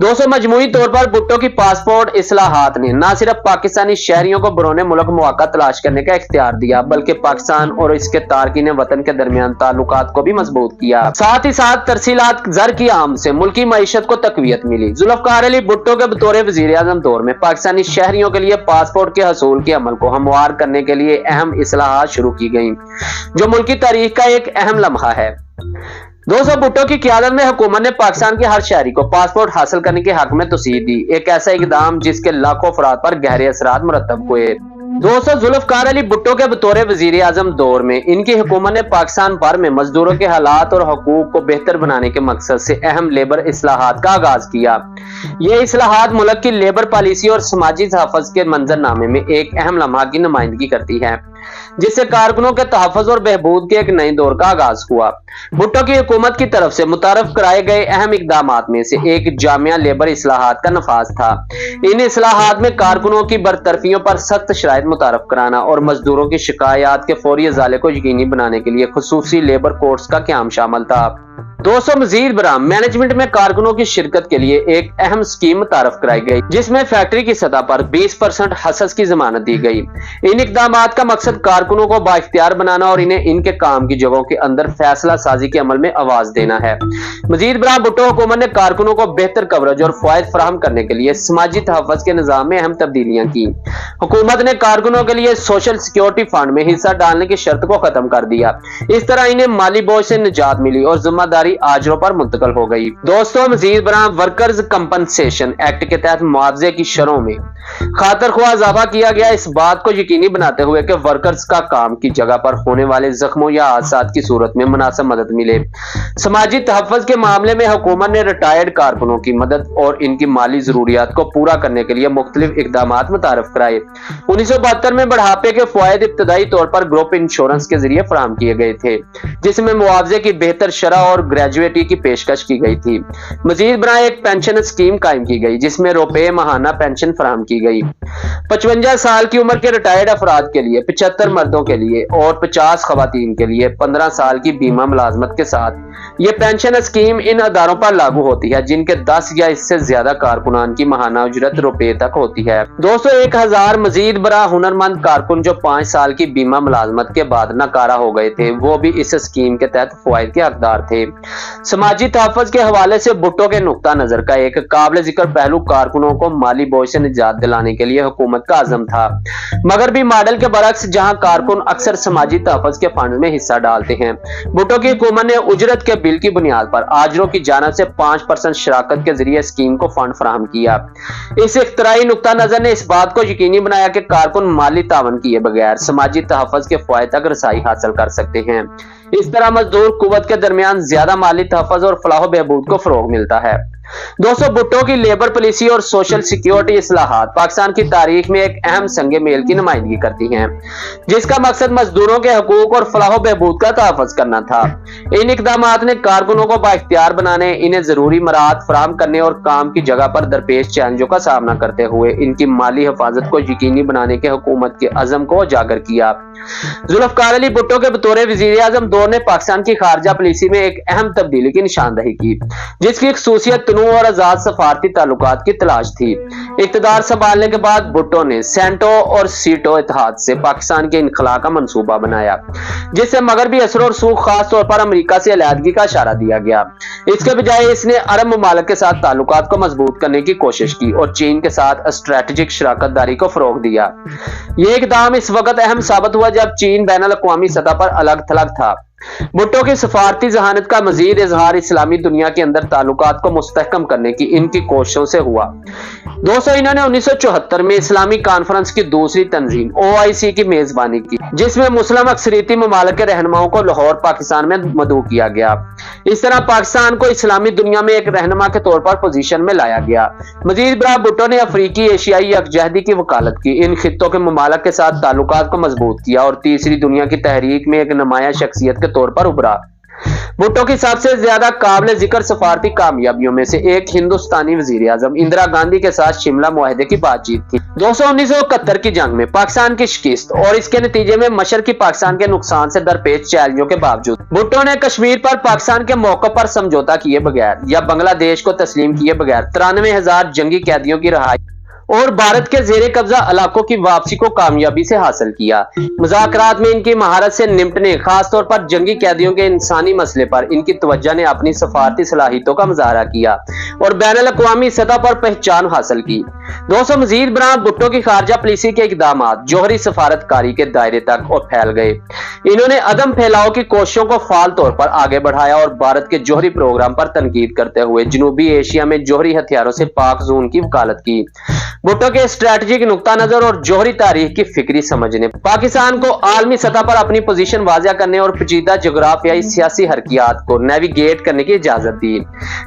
200 मजमूई तौर पर भुट्टो की पासपोर्ट इस्लाहात ने न सिर्फ पाकिस्तानी शहरियों को बैरून मुल्क मौका तलाश करने का इख्तियार दिया, बल्कि पाकिस्तान और इसके तारकीन वतन के दरमियान ताल्लुकात को भी मजबूत किया। साथ ही साथ तरसीलात ज़र की आमद से मुल्की मईशत को तकवीयत मिली। जुल्फ़िकार अली भुट्टो के बतौर वज़ीर आज़म दौर में पाकिस्तानी शहरियों के लिए पासपोर्ट के हसूल के अमल को हमवार करने के लिए अहम इस्लाहात शुरू की गई, जो मुल्की तारीख का एक अहम लम्हा है। 200 भुट्टो की क़यादत में हुकूमत ने पाकिस्तान के हर शहरी को पासपोर्ट हासिल करने के हक में तौसीह दी, एक ऐसा इकदाम जिसके लाखों अफराद पर गहरे असरात मुरतब हुए। 200 जुल्फ़िकार अली भुट्टो के बतौर वज़ीर आज़म दौर में इनकी हुकूमत ने पाकिस्तान भर में मजदूरों के हालात और हकूक को बेहतर बनाने के मकसद से अहम लेबर इस्लाहात का आगाज किया। ये इस्लाहात मुल्क की लेबर पॉलिसी और समाजी तहफ़्फ़ुज़ के मंजरनामे में एक अहम लम्हा की नुमाइंदगी करती है, जिससे कारकुनों के तहफ़्फ़ुज़ और बहबूद के एक नए दौर का आगाज हुआ। भुट्टो की हुकूमत की तरफ से मुतारफ कराए गए अहम इक़दामात में से एक जामिया लेबर इस्लाहात का नफाज था। इन इस्लाहात में कारकुनों की बरतरफियों पर सख्त शराइत मुतारफ कराना और मजदूरों की शिकायत के फौरी इज़ाले को यकीनी बनाने के लिए खुसूसी लेबर कोर्ट्स का क़याम शामिल था। 200 मजीद बराह मैनेजमेंट में कारकुनों की शिरकत के लिए एक अहम स्कीम मुतारफ कराई गई, जिसमें फैक्ट्री की सतह पर 20% हसस की जमानत दी गई। इन इक़दामात का मकसद कारकुनों को बाइख्तियार बनाना और इन्हें इनके काम की जगहों के अंदर फैसला साजी के अमल में आवाज देना है। मजीद बराह भुट्टो हुकूमत ने कारकुनों को बेहतर कवरेज और फायद फराहम करने के लिए समाजी तहफ़्फ़ुज़ के निज़ाम में अहम तब्दीलियां की। हुकूमत ने कारकुनों के लिए सोशल सिक्योरिटी फंड में हिस्सा डालने की शर्त को खत्म कर दिया। इस तरह इन्हें माली बोझ से निजात मिली और जिम्मेदारी आजरों पर मुंतकिल हो गई। दोस्तों, मजीद बराह वर्कर्स कंपनसेशन एक्ट के तहत मुआवजे की शरों में खातरख्वाह इजाफा किया गया, इस बात को यकीनी बनाते हुए कि वर्कर्स का काम की जगह पर होने वाले जख्मों या हादसात की सूरत में मुनासिब मदद मिले। समाजी तहफ़्फ़ुज़ के मामले में हुकूमत ने रिटायर्ड कारकुनों की मदद और इनकी माली जरूरियात को पूरा करने के लिए मुख्तलिफ इक़दामात मुतारफ कराए। 1972 में बढ़ापे के फ़वाइद इब्तदाई तौर पर ग्रुप इंश्योरेंस के जरिए फराहम किए गए थे, जिसमें मुआवजे की बेहतर शरह और ग्रेजुएटी की पेशकश की गई थी। मजीद बराह एक पेंशन स्कीम कायम की गई, जिसमें रुपए माहाना पेंशन फराहम की गई। 55 साल की उम्र के रिटायर्ड अफराद के लिए, 75 मर्दों के लिए और 50 खवातीन के लिए 15 साल की बीमा मुलाजमत के साथ ये पेंशन स्कीम इन अदारों पर लागू होती है जिनके 10 या इससे ज्यादा कारकुनान की माहाना उजरत रुपए तक होती है। 201,000 मजीद बराह हुनरमंद कारकुन जो 5 साल की बीमा मुलाजमत के बाद नाकारा हो गए थे, वो भी इस स्कीम के तहत फवाइद के हकदार थे। समाजी तहफ़्फ़ुज़ के हवाले से भुट्टो के नुक्ता नजर का एक काबिल जिक्र पहलू कारकुनों को माली बोझ से निजात दिलाने के लिए हुकूमत का आज़म था। मगरबी मॉडल के बरक्स, जहां कारकुन अक्सर समाजी तहफ़्फ़ुज़ के फंड में हिस्सा डालते हैं, भुट्टो की हुकूमत ने उजरत के बिल की बुनियाद पर आजरों की जानिब से 5% शराकत के जरिए स्कीम को फंड फराहम किया। इस इख्तराई नुक्ता नजर ने इस बात को यकीनी बनाया कि कारकुन माली तावन किए बगैर समाजी तहफ़्फ़ुज़ के फ़वाइद तक रसाई हासिल कर सकते हैं। इस तरह मजदूर कुव्वत के दरमियान ज्यादा माली तहफ़्फ़ुज़ और फलाह बहबूद को फरोग मिलता है। दोस्तों, भुट्टो की लेबर पॉलिसी और सोशल सिक्योरिटी इस्लाहात पाकिस्तान की तारीख में एक अहम संग मेल की नुमाइंदगी करती हैं, जिसका मकसद मजदूरों के हकूक और फलाह बहबूद का तहफ़्फ़ुज़ करना था। इन इक़दामात ने कारकुनों को बाइख्तियार बनाने, इन्हें जरूरी मराहत फराहम करने और काम की जगह पर दरपेश चैलेंजों का सामना करते हुए इनकी माली हिफाजत को यकीनी बनाने के हुकूमत के अज़म को उजागर किया। जुल्फ़िकार अली भुट्टो के बतौर वज़ीर आज़म दौर ने पाकिस्तान की खारजा पॉलिसी में एक अहम तब्दीली की निशानदही की, जिसकी खसूसियत तनू और आजाद सफारती ताल्लुकात की तलाश थी। इक़्तिदार संभालने के बाद भुट्टो ने सेंटो और सीटो इत्तेहाद से पाकिस्तान के इनखला का मंसूबा बनाया, जिससे मगरबी असर और सूख खास तौर पर अमेरिका से अलहदगी का इशारा दिया गया। इसके बजाय इसने अरब ममालिक के साथ ताल्लुकात को मजबूत करने की कोशिश की और चीन के साथ स्ट्रेटेजिक शराकत दारी को फरोग दिया। यह इक़दाम इस वक्त अहम साबित हुआ जब चीन बैनुल अक़वामी सतह पर अलग थलग था। भुट्टो की सफारती जहानत का मजीद इजहार इस्लामी दुनिया के अंदर ताल्लुकात को मुस्तहकम करने की इनकी कोशिशों से हुआ। दोस्तों, इन्होंने 1974 में इस्लामी कॉन्फ्रेंस की दूसरी तंजीम OIC की मेजबानी की, जिसमें मुस्लिम अक्सरियती ममालिक के रहनुमाओं को लाहौर पाकिस्तान में मदऊ किया गया। इस तरह पाकिस्तान को इस्लामी दुनिया में एक रहनुमा के तौर पर पोजीशन में लाया गया। मजीद बरा भुट्टो ने अफ्रीकी एशियाई यकजहती की वकालत की, इन खित्तों के ममालिक के साथ ताल्लुकात को मजबूत किया और तीसरी दुनिया की तहरीक में एक नुमाया शख्सियत के तौर पर उभरा। भुट्टो की सबसे ज्यादा काबिल जिक्र सफारती कामयाबियों में से एक हिंदुस्तानी वजीर आजम इंदिरा गांधी के साथ शिमला मुआहदे की बातचीत थी। 1971 की जंग में पाकिस्तान की शिकस्त और इसके नतीजे में मशरकी पाकिस्तान के नुकसान से दरपेश चैलेंजों के बावजूद भुट्टो ने कश्मीर पर पाकिस्तान के मौके पर समझौता किए बगैर या बांग्लादेश को तस्लीम किए बगैर 93,000 जंगी कैदियों की रिहाई और भारत के जेरे कब्जा इलाकों की वापसी को कामयाबी से हासिल किया। मुज़ाकरात में इनकी महारत से निपटने, खास तौर पर जंगी कैदियों के इंसानी मसले पर इनकी तवज्जो ने अपनी सफारती सलाहियतों का मुजाहरा किया और बैनुल अक़वामी सतह पर पहचान हासिल की। दोस्तों, मजीद बराह भुट्टो की खारजा पॉलिसी के इक़दामात जौहरी सफारतकारी के दायरे तक और फैल गए। इन्होंने अदम फैलाव की कोशिशों को फाल तौर पर आगे बढ़ाया और भारत के जौहरी प्रोग्राम पर तनकीद करते हुए जनूबी एशिया में जौहरी हथियारों से पाक जोन की वकालत की। भुट्टो के स्ट्रेटजिक नुक्ता नजर और जौहरी तारीख की फिक्री समझने, पाकिस्तान को आलमी सतह पर अपनी पोजीशन वाज़िया करने और पेचीदा जोग्राफियाई सियासी हरकियात को नेविगेट करने की इजाजत दी।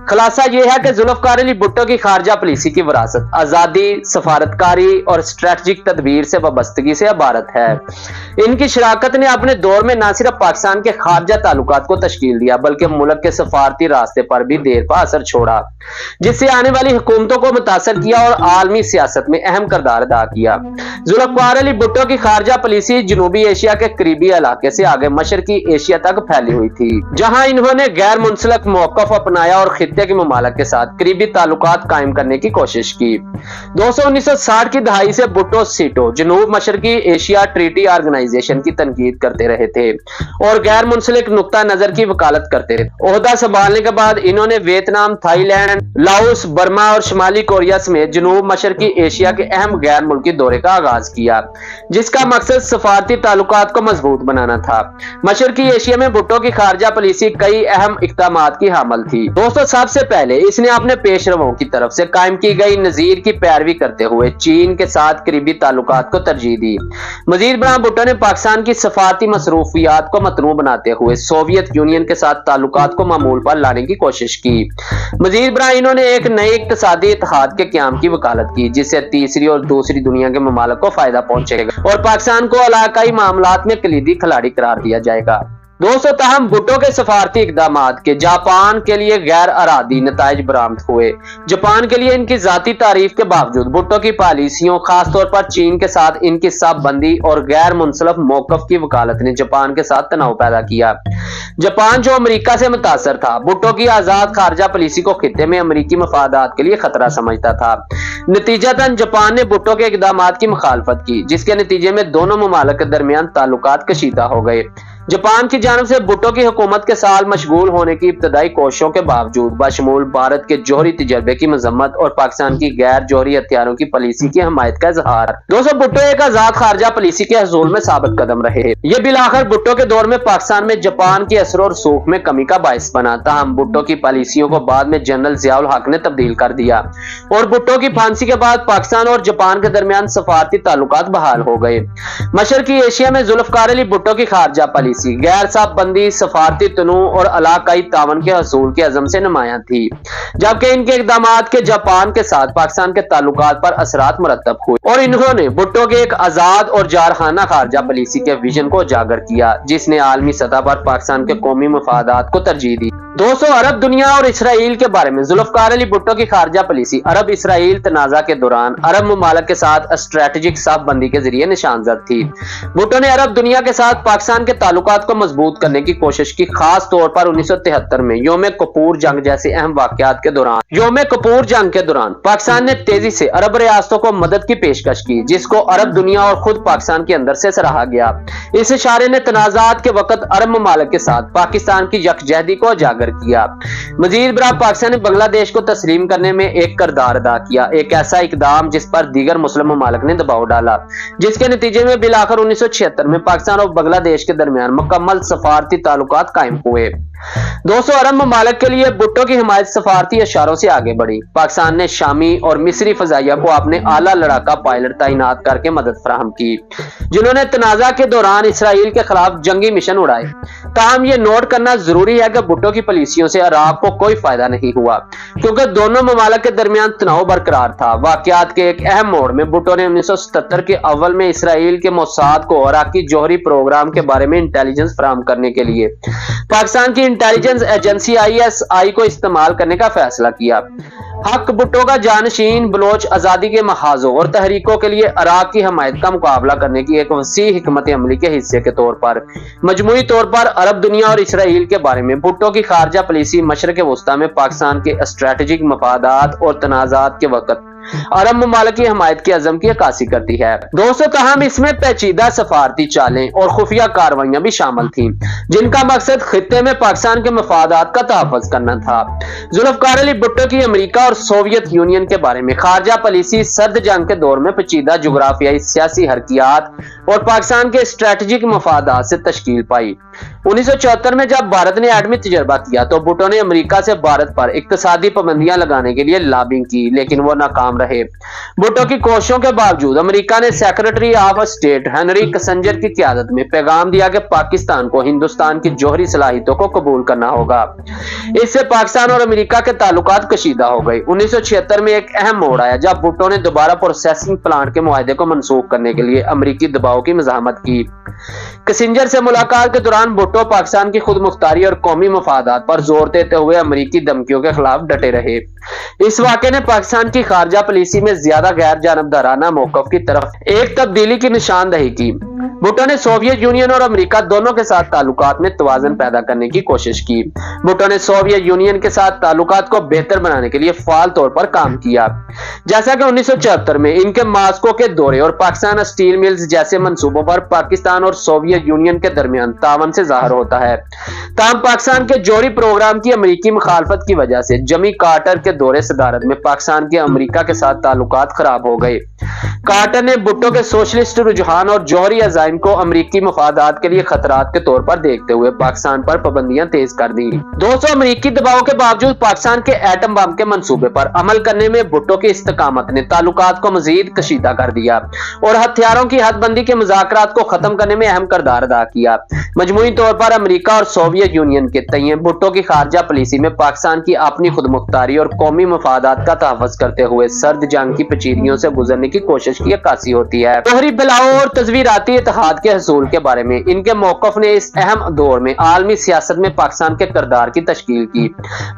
खुलासा यह है कि जुल्फ़िकार अली भुट्टो की खारजा पॉलिसी की विरासत आजादी, सफारतकारी और स्ट्रेटजिक तदबीर से वाबस्तगी से इबारत है। इनकी शराकत ने अपने दौर में न सिर्फ पाकिस्तान के खारजा ताल्लुकात को तश्कील दिया, बल्कि मुल्क के सफारती रास्ते पर भी देर पा असर छोड़ा, जिससे आने वाली हुकूमतों को मुतासर किया और आलमी सियासत में अहम किरदार अदा किया। जुल्फ़िकार अली भुट्टो की खारजा पॉलिसी जनूबी एशिया के करीबी इलाके से आगे मशरकी एशिया तक फैली हुई थी, जहां इन्होंने गैर मुंसलिक मौक़िफ़ अपनाया और खित्ते के ममालिक के साथ करीबी ताल्लुकात कायम करने की कोशिश की। 1960 की दहाई से भुट्टो सीटो जनूब मशरकी एशिया ट्रीटी ऑर्गेनाइजेशन की तनकीद करते रहे थे और गैर मुंसलिक नुक्ता नजर की वकालत करते रहे। ओहदा संभालने के बाद इन्होंने वियतनाम, थाईलैंड, लाओस, बर्मा और शुमाली कोरिया समेत जनूब मशरकी एशिया के अहम गैर मुल्की दौरे का आगाज किया, जिसका मकसद सफारती ताल्लुकात को मजबूत बनाना था। मशरकी एशिया में भुट्टो की खारजा पॉलिसी कई अहम इक़दामात की हामिल थी। दोस्तों, सबसे पहले इसने अपने पेशरवों की तरफ से कायम की गई नजीर की पैरवी करते हुए चीन के साथ करीबी ताल्लुकात को तरजीह दी। मजीद बराह भुट्टो ने पाकिस्तान की सफारती मसरूफियात को मतनू बनाते हुए सोवियत यूनियन के साथ ताल्लुकात को मामूल पर लाने की कोशिश की। मजीद बराह इन्होंने एक नए इक़्तिसादी इत्तेहाद के क़याम की वकालत की, जिससे तीसरी और दूसरी दुनिया के ममालिक को फायदा पहुंचेगा और पाकिस्तान को इलाकाई मामलात में कलीदी खिलाड़ी करार दिया जाएगा। दोस्तों, ताहम भुट्टो के सफारती इक़दामात के जापान के लिए गैर अरादी नताइज बरामद हुए। जापान के लिए इनकी जाती तारीफ के बावजूद भुट्टो की पॉलिसियों, खासतौर पर चीन के साथ इनकी साफबंदी और गैर मुंसलिक मौक़िफ़ की वकालत ने जापान के साथ तनाव पैदा किया। जापान, जो अमेरिका से मुतासर था, भुट्टो की आजाद खारजा पॉलिसी को खित्ते में अमेरिकी मफादात के लिए खतरा समझता था। नतीजतन जापान ने भुट्टो के इक़दामात की मुखालफत की, जिसके नतीजे में दोनों ममालिक के दरमियान ताल्लुकात कशीदा हो गए। जापान की जानिब से भुट्टो की हुकूमत के साल मशगूल होने की इब्तदाई कोशिशों के बावजूद बशमूल भारत के जौहरी तजर्बे की मजम्मत और पाकिस्तान की गैर जौहरी हथियारों की पॉलिसी की हमायत का इजहार। दोस्तों, भुट्टो एक आजाद खारजा पॉलिसी के हसूल में साबित कदम रहे। ये बिलाखिर भुट्टो के दौर में पाकिस्तान में जापान के असर और सूख में कमी का बायस बना। ताहम भुट्टो की पॉलिसियों को बाद में जनरल जियाउल हक ने तब्दील कर दिया और भुट्टो की फांसी के बाद पाकिस्तान और जापान के दरमियान सफारती ताल्लुकात बहाल हो गए। मशरकी एशिया में जुल्फ़िकार अली भुट्टो की खारजा पॉलिसी पॉलिसी गैर साफ बंदी, सफारती तनूं और इलाकाई तावन के हसूल के अज़म से नुमायां थी, जबकि इनके इक़दामात के जापान के साथ पाकिस्तान के ताल्लुकात पर असरात मुरत्तब हुए और इन्होंने भुट्टो के एक आजाद और जारहाना खारजा पॉलिसी के विजन को उजागर किया, जिसने आलमी सतह पर पाकिस्तान के कौमी मफादात को तरजीह दी। 200 अरब दुनिया और इसराइल के बारे में जुल्फ़कार अली भुट्टो की खारजा पॉलिसी अरब इसराइल तनाज़ा के दौरान अरब ममालिक के साथ स्ट्रेटेजिक साफ बंदी के जरिए निशानजद थी। भुट्टो ने अरब दुनिया के साथ पाकिस्तान के ताल्लुकात को मजबूत करने की कोशिश की, खास तौर पर 1973 में योम कपूर जंग जैसे अहम वाक़यात के दौरान। योम कपूर जंग के दौरान पाकिस्तान ने तेजी से अरब रियासतों को मदद की पेशकश की, जिसको अरब दुनिया और खुद पाकिस्तान के अंदर से सराहा गया। इस इशारे ने तनाज़ात के वक्त अरब ममालिक के साथ पाकिस्तान की यकजहती को उजागर किया। मजीद बरा पाकिस्तान ने बांग्लादेश को तस्लीम करने में एक किरदार अदा किया, एक ऐसा इकदाम जिस पर दीगर मुस्लिम ममालिक ने दबाव डाला, जिसके नतीजे में बिलाखिर 1976 में पाकिस्तान और बांग्लादेश के दरमियान मुकम्मल सफारती ताल्लुकात कायम हुए। 200 अरब ममालिक के लिए भुट्टो की हिमायत सफारती इशारों से आगे बढ़ी। पाकिस्तान ने शामी और मिस्री फजाइया को अपने आला लड़ाका पायलट तैनात करके मदद फराहम की, जिन्होंने तनाज़ा के दौरान इसराइल के खिलाफ जंगी मिशन उड़ाए। ताहम ये नोट करना जरूरी है कि भुट्टो की पॉलिसियों से इराक को कोई फायदा नहीं हुआ, क्योंकि दोनों ममालिक के दरमियान तनाव बरकरार था। वाकयात के एक अहम मोड़ में भुट्टो ने 1977 के अव्वल में इसराइल के मोसाद को इराकी जौहरी प्रोग्राम के बारे में इंटेलिजेंस फराहम करने के लिए पाकिस्तान की इंटेलिजेंस एजेंसी ISI को इस्तेमाल करने का फैसला किया। हक भुट्टो का जानशीन बलोच आजादी के महाजों और तहरीकों के लिए इराक की हमायत का मुकाबला करने की एक वसी हिकमत अमली के हिस्से के तौर पर मजमूई तौर पर अरब दुनिया और इसराइल के बारे में भुट्टो की खारजा पॉलिसी मशरक़ वस्ता में पाकिस्तान के स्ट्रेटेजिक मफादात और तनाज़ात के वक्त अरब ममालिक की हमायत के अज़म की अक्कासी करती है। दोस्तों, तहम इसमें पेचीदा सफारती चालें और खुफिया कार्रवाइयां भी शामिल थीं, जिनका मकसद खित्ते में पाकिस्तान के मफादात का तहफ़्फ़ुज़ करना था। जुल्फ़कार अली भुट्टो की अमेरिका और सोवियत यूनियन के बारे में खारजा पॉलिसी सर्द जंग के दौर में पेचीदा जुग्राफियाई सियासी हरकियात और पाकिस्तान के स्ट्रेटेजिक मफादात से तश्कील पाई। 1974 में जब भारत ने एटमी तजर्बा किया तो भुट्टो ने अमेरिका से भारत पर इक्तसादी पाबंदियां लगाने के लिए लॉबिंग की, लेकिन वो नाकाम रहे। भुट्टो की कोशिशों के बावजूद अमेरिका ने secretary of state Henry Kissinger की क़यादत में पैगाम दिया कि पाकिस्तान को हिंदुस्तान की जौहरी सलाहियतों को कबूल करना होगा। इससे पाकिस्तान और अमेरिका के ताल्लुकात कशीदा हो गए। 1976 में एक अहम मोड़ आया जब भुट्टो ने दोबारा प्रोसेसिंग प्लांट के मुआहदे को मनसूख करने के लिए अमेरिकी दबाव की मज़ाहमत की। किसिंजर से मुलाकात के दौरान भुट्टो पाकिस्तान की खुद मुख्तारी और कौमी मफादात पर जोर देते हुए अमेरिकी धमकियों के खिलाफ डटे रहे। इस वाक़े ने पाकिस्तान की खारजा पॉलिसी में ज्यादा गैर जानबदाराना मौक़िफ़ की तरफ एक तब्दीली की निशानदही की। भुट्टो ने सोवियत यूनियन और अमेरिका दोनों के साथ ताल्लुकात में तवाज़ुन पैदा करने की कोशिश की। भुट्टो ने सोवियत यूनियन के साथ ताल्लुकात को बेहतर बनाने के लिए फाल तौर पर काम किया, जैसा कि 1974 में इनके मास्को के दौरे और पाकिस्तान स्टील मिल्स जैसे मंसूबों पर पाकिस्तान और सोवियत यूनियन के दरमियान तावन से जाहिर होता है। ताहम पाकिस्तान के जौहरी प्रोग्राम की अमेरिकी मुखालफत की वजह से जमी कार्टर के दौरे सदारत में पाकिस्तान के अमेरिका के साथ ताल्लुकात खराब हो गए। कार्टर ने भुट्टो के सोशलिस्ट रुझान और जौहरी अज़ाइम को अमेरिकी मफादात के लिए खतरात के तौर पर देखते हुए पाकिस्तान पर पाबंदियां तेज कर दी। 200 अमेरिकी दबाव के बावजूद पाकिस्तान के एटम बम के मंसूबे पर अमल करने में भुट्टो की इस्तकामत ने ताल्लुकात को मजीद कशीदा कर दिया और हथियारों की हदबंदी के मुज़ाकरात को खत्म करने में अहम किरदार अदा किया। मजमूई तौर पर अमेरिका और सोवियत यूनियन के तय भुट्टो की खारजा पॉलिसी में पाकिस्तान की अपनी खुद मुख्तारी और कौमी मफादात का तहफ़्फ़ुज़ करते हुए सर्द जंग की पेचीदगियों से गुजरने की कोशिश की अक्कासी होती है। दोहरी फैलाव और तस्वीराती इत्तेहाद के हसूल के बारे में इनके मौक़िफ़ ने इस अहम दौर में आलमी सियासत में पाकिस्तान के किरदार की तश्कील की।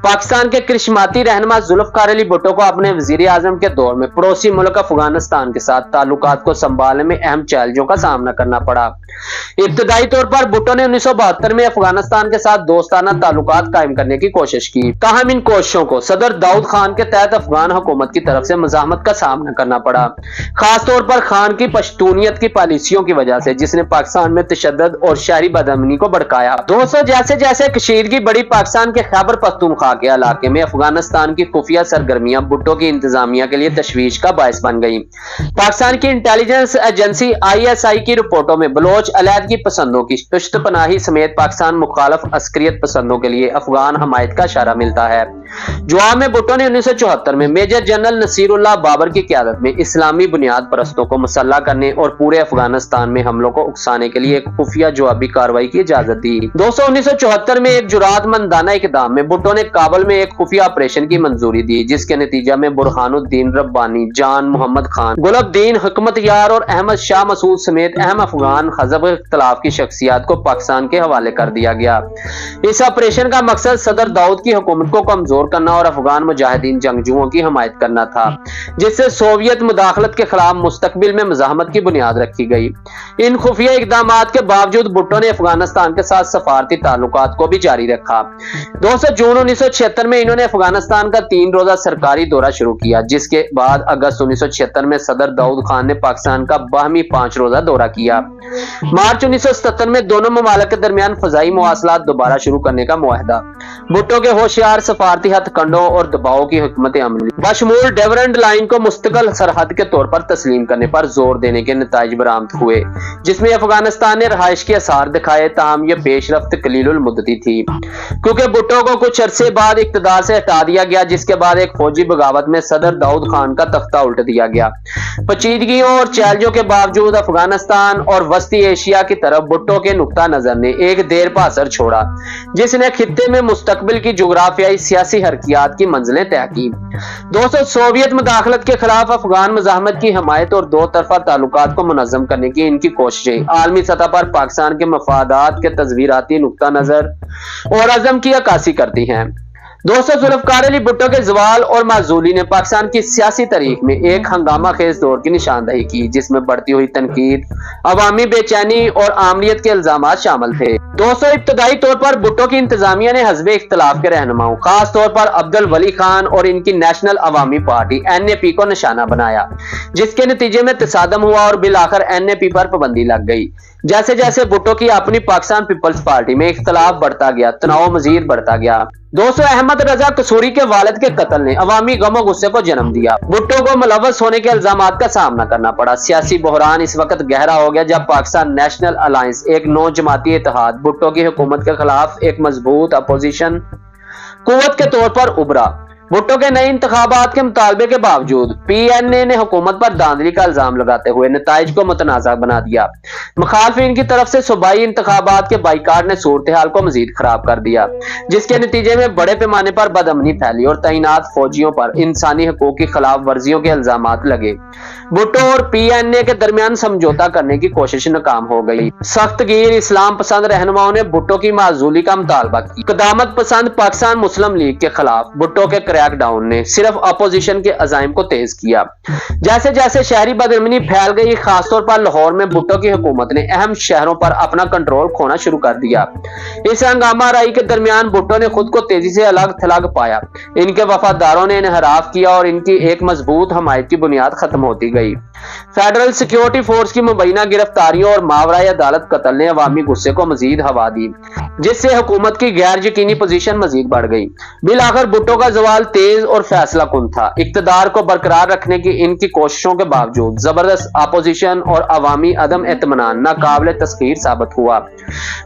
पाकिस्तान के करिश्माती रहनुमा जुल्फ़कार अली भुट्टो को अपने वज़ीर आज़म के दौर में पड़ोसी मुल्क अफगानिस्तान के साथ ताल्लुकात को संभालने में अहम चैलेंजों का सामना करना पड़ा। इब्तदाई तौर पर भुट्टो ने 1972 में अफगानिस्तान के साथ दोस्ताना ताल्लुकात कायम करने की कोशिश की। ताहम इन कोशिशों को सदर दाऊद खान के तहत अफगान हुकूमत की तरफ से मज़ाहमत का सामना करना पड़ा, खास तौर पर खान की पश्तूनियत की पॉलिसियों की वजह से, जिसने पाकिस्तान में तशद्दुद और शहरी बदअमनी को भड़काया। दोस्तों, जैसे जैसे कशीदगी बढ़ी पाकिस्तान के खैबर पख्तूनख्वा के इलाके में अफगानिस्तान की खुफिया सरगर्मियां भुट्टो की इंतजामिया के लिए तशवीश का बायस बन गई। पाकिस्तान की इंटेलिजेंस एजेंसी ISI की रिपोर्टों में बलोच अलहदगी पसंदों की पुश्तपनाही समेत पाकिस्तान मुखालफ अस्करियत पसंदों के लिए अफगान हमायत का इशारा मिलता है। जवाब में भुट्टो ने 1974 में मेजर जनरल नसीरुल्लाह बाबर की क़यादत में इस्लामी बुनियाद बुनियाद परस्तों को मुसल्लह करने और पूरे अफगानिस्तान में हमलों को उकसाने के लिए एक खुफिया जवाबी कार्रवाई की इजाजत दी। 1974 में एक जुरातमंदाना इकदाम में भुट्टो ने काबुल में एक खुफिया ऑपरेशन की मंजूरी दी, जिसके नतीजा में बुरहानुद्दीन रब्बानी, जान मोहम्मद खान, गुलबदीन हुकमतयार और अहमद शाह मसूद समेत अहम अफगान हज़ब इख्तिलाफ की शख्सियात को पाकिस्तान के हवाले कर दिया गया। इस ऑपरेशन का मकसद सदर दाऊद की हुकूमत को कमजोर करना और अफगान मुजाहिदीन जंगजुओं की हिमायत करना था, जिससे सोवियत मुदाखलत के खिलाफ मुस्तकबिल में मज़ाहमत की बुनियाद रखी गई। इन खुफिया इक़दामात के बावजूद भुट्टो ने अफगानिस्तान के साथ सफारती ताल्लुकात को भी जारी रखा। 2 जून 1976 में इन्होंने अफगानिस्तान का 3 रोजा सरकारी दौरा शुरू किया, जिसके बाद अगस्त 1976 में सदर दाऊद खान ने पाकिस्तान का बाहमी 5 रोजा दौरा किया। मार्च 1977 में दोनों ममालिक के दरमियान फजाई मवासलात दोबारा शुरू करने का मुआहदा। भुट्टो के होशियार सफारती हथकंडों और दबाव की हिकमत अमली बशमूल डेवरेंट लाइन को मुस्तकिल सरहद के तौर पर तस्लीम करने पर जोर देने के नताइज बरामद हुए, जिसमें अफगानिस्तान ने रहाइश के आसार दिखाए। ताहम यह पेशरफ्त कलीलुल मुद्दती थी, क्योंकि भुट्टो को कुछ अरसे बाद इक्तदार से हटा दिया गया, जिसके बाद एक फौजी बगावत में सदर दाऊद खान का तख्ता उल्ट दिया गया। पेचीदगियों और चैलेंजों के बावजूद अफगानिस्तान और वस्ती एशिया की तरफ भुट्टो के नुक्ता नजर ने एक देरपा असर छोड़ा, जिसने खित्ते में मुस्तकबिल की जुग्राफियाई सियासी हरकियात की मंजिलें तय की। दोस्तों, सोवियत मुदाखलत के खिलाफ अफगान मज़ाहमत की हिमायत और दो तरफा ताल्लुकात को मुनज़्ज़म करने की इनकी कोशिशें आलमी सतह पर पाकिस्तान के मफादात के तस्वीराती नुक्ता नजर और अज़म की अक्कासी करती हैं। दोस्तों, जुल्फ़िकार अली भुट्टो के ज़वाल और माजूली ने पाकिस्तान की सियासी तारीख में एक हंगामा खेज दौर की निशानदही की, जिसमें बढ़ती हुई तनकीद, अवामी बेचैनी और आमलियत के इल्जामात शामिल थे। दोस्तों, इब्तदाई तौर पर भुट्टो की इंतजामिया ने हज़ब इख्तिलाफ के रहनुमाओं, खास तौर पर अब्दुल वली खान और इनकी नेशनल अवामी पार्टी NAP को निशाना बनाया, जिसके नतीजे में तसादम हुआ और बिलाखिर NAP पर पाबंदी लग गई। जैसे जैसे भुट्टो की अपनी पाकिस्तान पीपल्स पार्टी में इख्तिलाफ बढ़ता गया, तनाव मजीद बढ़ता गया। दोस्तों, अहमद रजा कसूरी के वालिद के कत्ल ने अवामी गमो गुस्से को जन्म दिया। भुट्टो को मुलव्वस होने के इल्जामात का सामना करना पड़ा। सियासी बहरान इस वक्त गहरा हो गया जब पाकिस्तान नेशनल अलायंस, एक नौ जमाती इत्तेहाद, भुट्टो की हुकूमत के खिलाफ एक मजबूत अपोजिशन कुव्वत के तौर पर उभरा। भुट्टो के नए इंतखाबात के मुतालबे के बावजूद PNA ने हुकूमत पर धांधली का इल्जाम लगाते हुए नताइज को मुतनाज़ा बना दिया। मुखालफिन की तरफ से सूबाई इंतखाबात के बाइकाट ने सूरत हाल को मजीद खराब कर दिया, जिसके नतीजे में बड़े पैमाने पर बदअमनी फैली और तैनात फौजियों पर इंसानी हकूक की खिलाफ वर्जियों के इल्जामात लगे। भुट्टो और PNA के दरमियान समझौता करने की कोशिश नाकाम हो गई। सख्त गिर इस्लाम पसंद रहनुमाओं ने भुट्टो की माजूली का मुतालबा किया। क़दामत पसंद पाकिस्तान मुस्लिम लीग के खिलाफ भुट्टो के क्रैकडाउन ने सिर्फ अपोजिशन के अज़ाइम को तेज किया। जैसे जैसे शहरी बदअमनी फैल गई, खासतौर पर लाहौर में भुट्टो की हुकूमत ने अहम शहरों पर अपना कंट्रोल खोना शुरू कर दिया। इस हंगामा राई के दरमियान भुट्टो ने खुद को तेजी से अलग थलग पाया। इनके वफादारों ने इन्हराफ किया और इनकी एक मजबूत हमायत की बुनियाद खत्म होती गई। फेडरल सिक्योरिटी फोर्स की मुबैना गिरफ्तारियों और मावराए अदालत कत्ल ने अवामी गुस्से को मजीद हवा दी, जिससे हुकूमत की गैर यकीनी पोजीशन मजीद बढ़ गई। बिलाखिर भुट्टो का ज़वाल तेज और फैसला कुन था। इक्तदार को बरकरार रखने की इनकी कोशिशों के बावजूद जबरदस्त अपोजिशन और अवामी अदम एतमानान नाकाबिले तस्खीर साबित हुआ।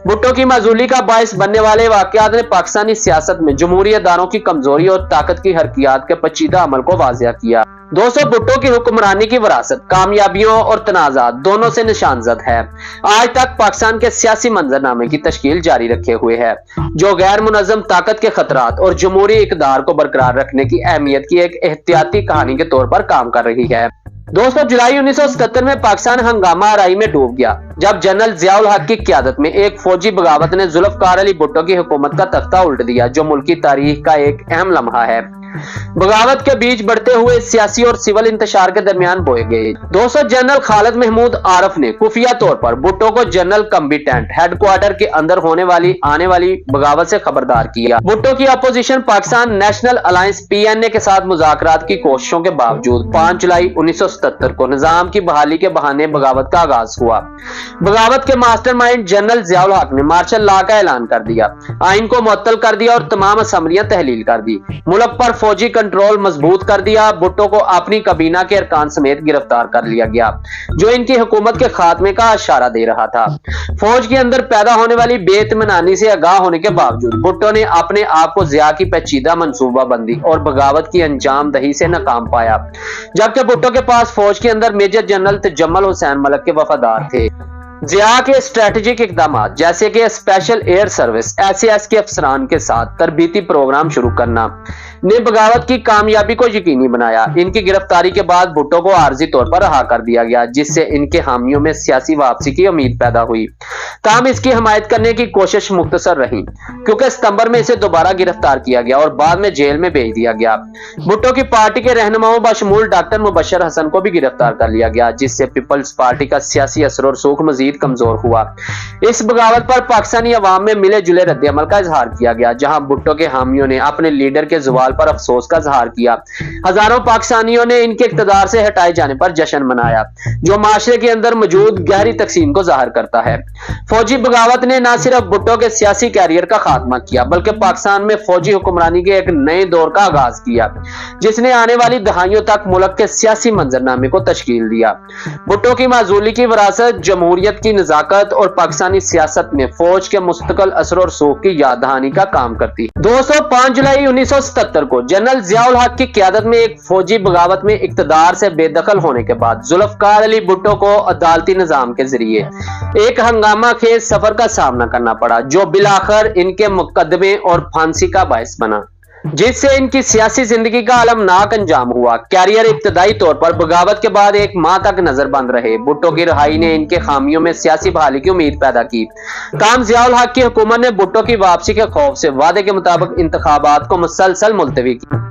भुट्टो की माजूली का बायस बनने वाले वाकयात ने पाकिस्तानी सियासत में जमहूरी अदारों की कमजोरी और ताकत की हरकियात के पेचीदा अमल को वाज़ेह किया। दोस्तों, भुट्टो की हुक्मरानी की विरासत कामयाबियों और तनाज़ात दोनों से निशानजद है। आज तक पाकिस्तान के सियासी मंजरनामे की तश्कील जारी रखे हुए है, जो गैर मुनज़्ज़म ताकत के खतरात और जमहूरी इक़दार को बरकरार रखने की अहमियत की एक एहतियाती कहानी के तौर पर काम कर रही है। दोस्तों, जुलाई 1977 में पाकिस्तान हंगामा आराई में डूब गया, जब जनरल ज़ियाउल हक की क़यादत में एक फौजी बगावत ने जुल्फ़िकार अली भुट्टो की हुकूमत का तख्ता उल्ट दिया, जो मुल्की तारीख का एक अहम लम्हा है। बगावत के बीच बढ़ते हुए सियासी और सिविल इंतशार के दरमियान बोए गए। दोस्तों, जनरल खालिद महमूद आरफ ने खुफिया तौर पर भुट्टो को जनरल कम्बिटेंट हेडक्वार्टर के अंदर आने वाली बगावत से खबरदार किया। भुट्टो की opposition Pakistan national alliance PNA के साथ मुज़ाकरात की कोशिशों के बावजूद 5 जुलाई 1977 को निजाम की बहाली के बहाने बगावत का आगाज हुआ। बगावत के मास्टरमाइंड जनरल ज़ियाउल हक ने मार्शल लॉ का ऐलान कर दिया, आइन को मुअत्तल कर दिया और तमाम असम्बलियां तहलील कर दी। मुल्क पर फौजी कंट्रोल मजबूत कर दिया। भुट्टो को अपनी काबीना के अरकान समेत गिरफ्तार कर लिया गया, जो इनकी हुकूमत के खात्मे का इशारा दे रहा था। फौज के अंदर पैदा होने वाली बेइत्मीनानी से आगाह होने के बावजूद भुट्टो ने अपने आप को ज़िया की पेचीदा मंसूबाबंदी और बगावत की अंजाम दही से नाकाम पाया, जबकि भुट्टो के पास फौज के अंदर मेजर जनरल तजम्मुल हुसैन मलिक के वफादार थे। ज़िया के स्ट्रेटेजिक इकदाम जैसे कि स्पेशल एयर सर्विस SAS के अफसरान के साथ तरबीती प्रोग्राम शुरू करना ने बगावत की कामयाबी को यकीनी बनाया। इनकी गिरफ्तारी के बाद भुट्टो को आर्जी तौर पर रहा कर दिया गया, जिससे इनके हामियों में सियासी वापसी की उम्मीद पैदा हुई। ताहम इसकी हमायत करने की कोशिश मुख्तसर रही, क्योंकि सितंबर में इसे दोबारा गिरफ्तार किया गया और बाद में जेल में भेज दिया गया। भुट्टो की पार्टी के रहनुमाओं बशमूल डॉक्टर मुबशर हसन को भी गिरफ्तार कर लिया गया, जिससे पीपल्स पार्टी का सियासी असर और सूख मजीद कमजोर हुआ। इस बगावत पर पाकिस्तानी अवाम में मिले जुले रद्द-ए-अमल का इजहार किया गया, जहां भुट्टो के हामियों ने अपने लीडर के ज़वाल पर अफसोस का इजहार किया। हजारों पाकिस्तानियों ने इनके इक़्तिदार से हटाए जाने पर जश्न मनाया, जो माशरे के अंदर मौजूद गहरी तकसीम को जाहिर करता है। फौजी बगावत ने न सिर्फ भुट्टो के सियासी कैरियर का खात्मा किया, बल्कि पाकिस्तान में फौजी हुक्मरानी के एक नए दौर का आगाज किया, जिसने आने वाली दहाइयों तक मुल्क के सियासी मंजरनामे को तश्कील दिया। भुट्टो की माजूली की विरासत, जमहूरियत की नजाकत और पाकिस्तानी सियासत में फौज के मुस्तकिल असर और सूख की याद दहानी का काम करती है। 5 जुलाई 1977 को जनरल ज़ियाउल हक की क़यादत में एक फौजी बगावत में इक़्तिदार से बेदखल होने के बाद जुल्फ़िकार अली भुट्टो को अदालती निज़ाम के जरिए एक हंगामा खेज सफर का सामना करना पड़ा, जो बिलाखिर इनके मुकदमे और फांसी का बायस बना, जिससे इनकी सियासी जिंदगी का अलमनाक अंजाम हुआ। कैरियर इब्तदाई तौर पर बगावत के बाद 1 माह तक नजरबंद रहे। भुट्टो की रिहाई ने इनके खामियों में सियासी बहाली की उम्मीद पैदा की। ताहम ज़ियाउल हक की हुकूमत ने भुट्टो की वापसी के खौफ से वादे के मुताबिक इंतखाबात को मुसलसल मुलतवी किया।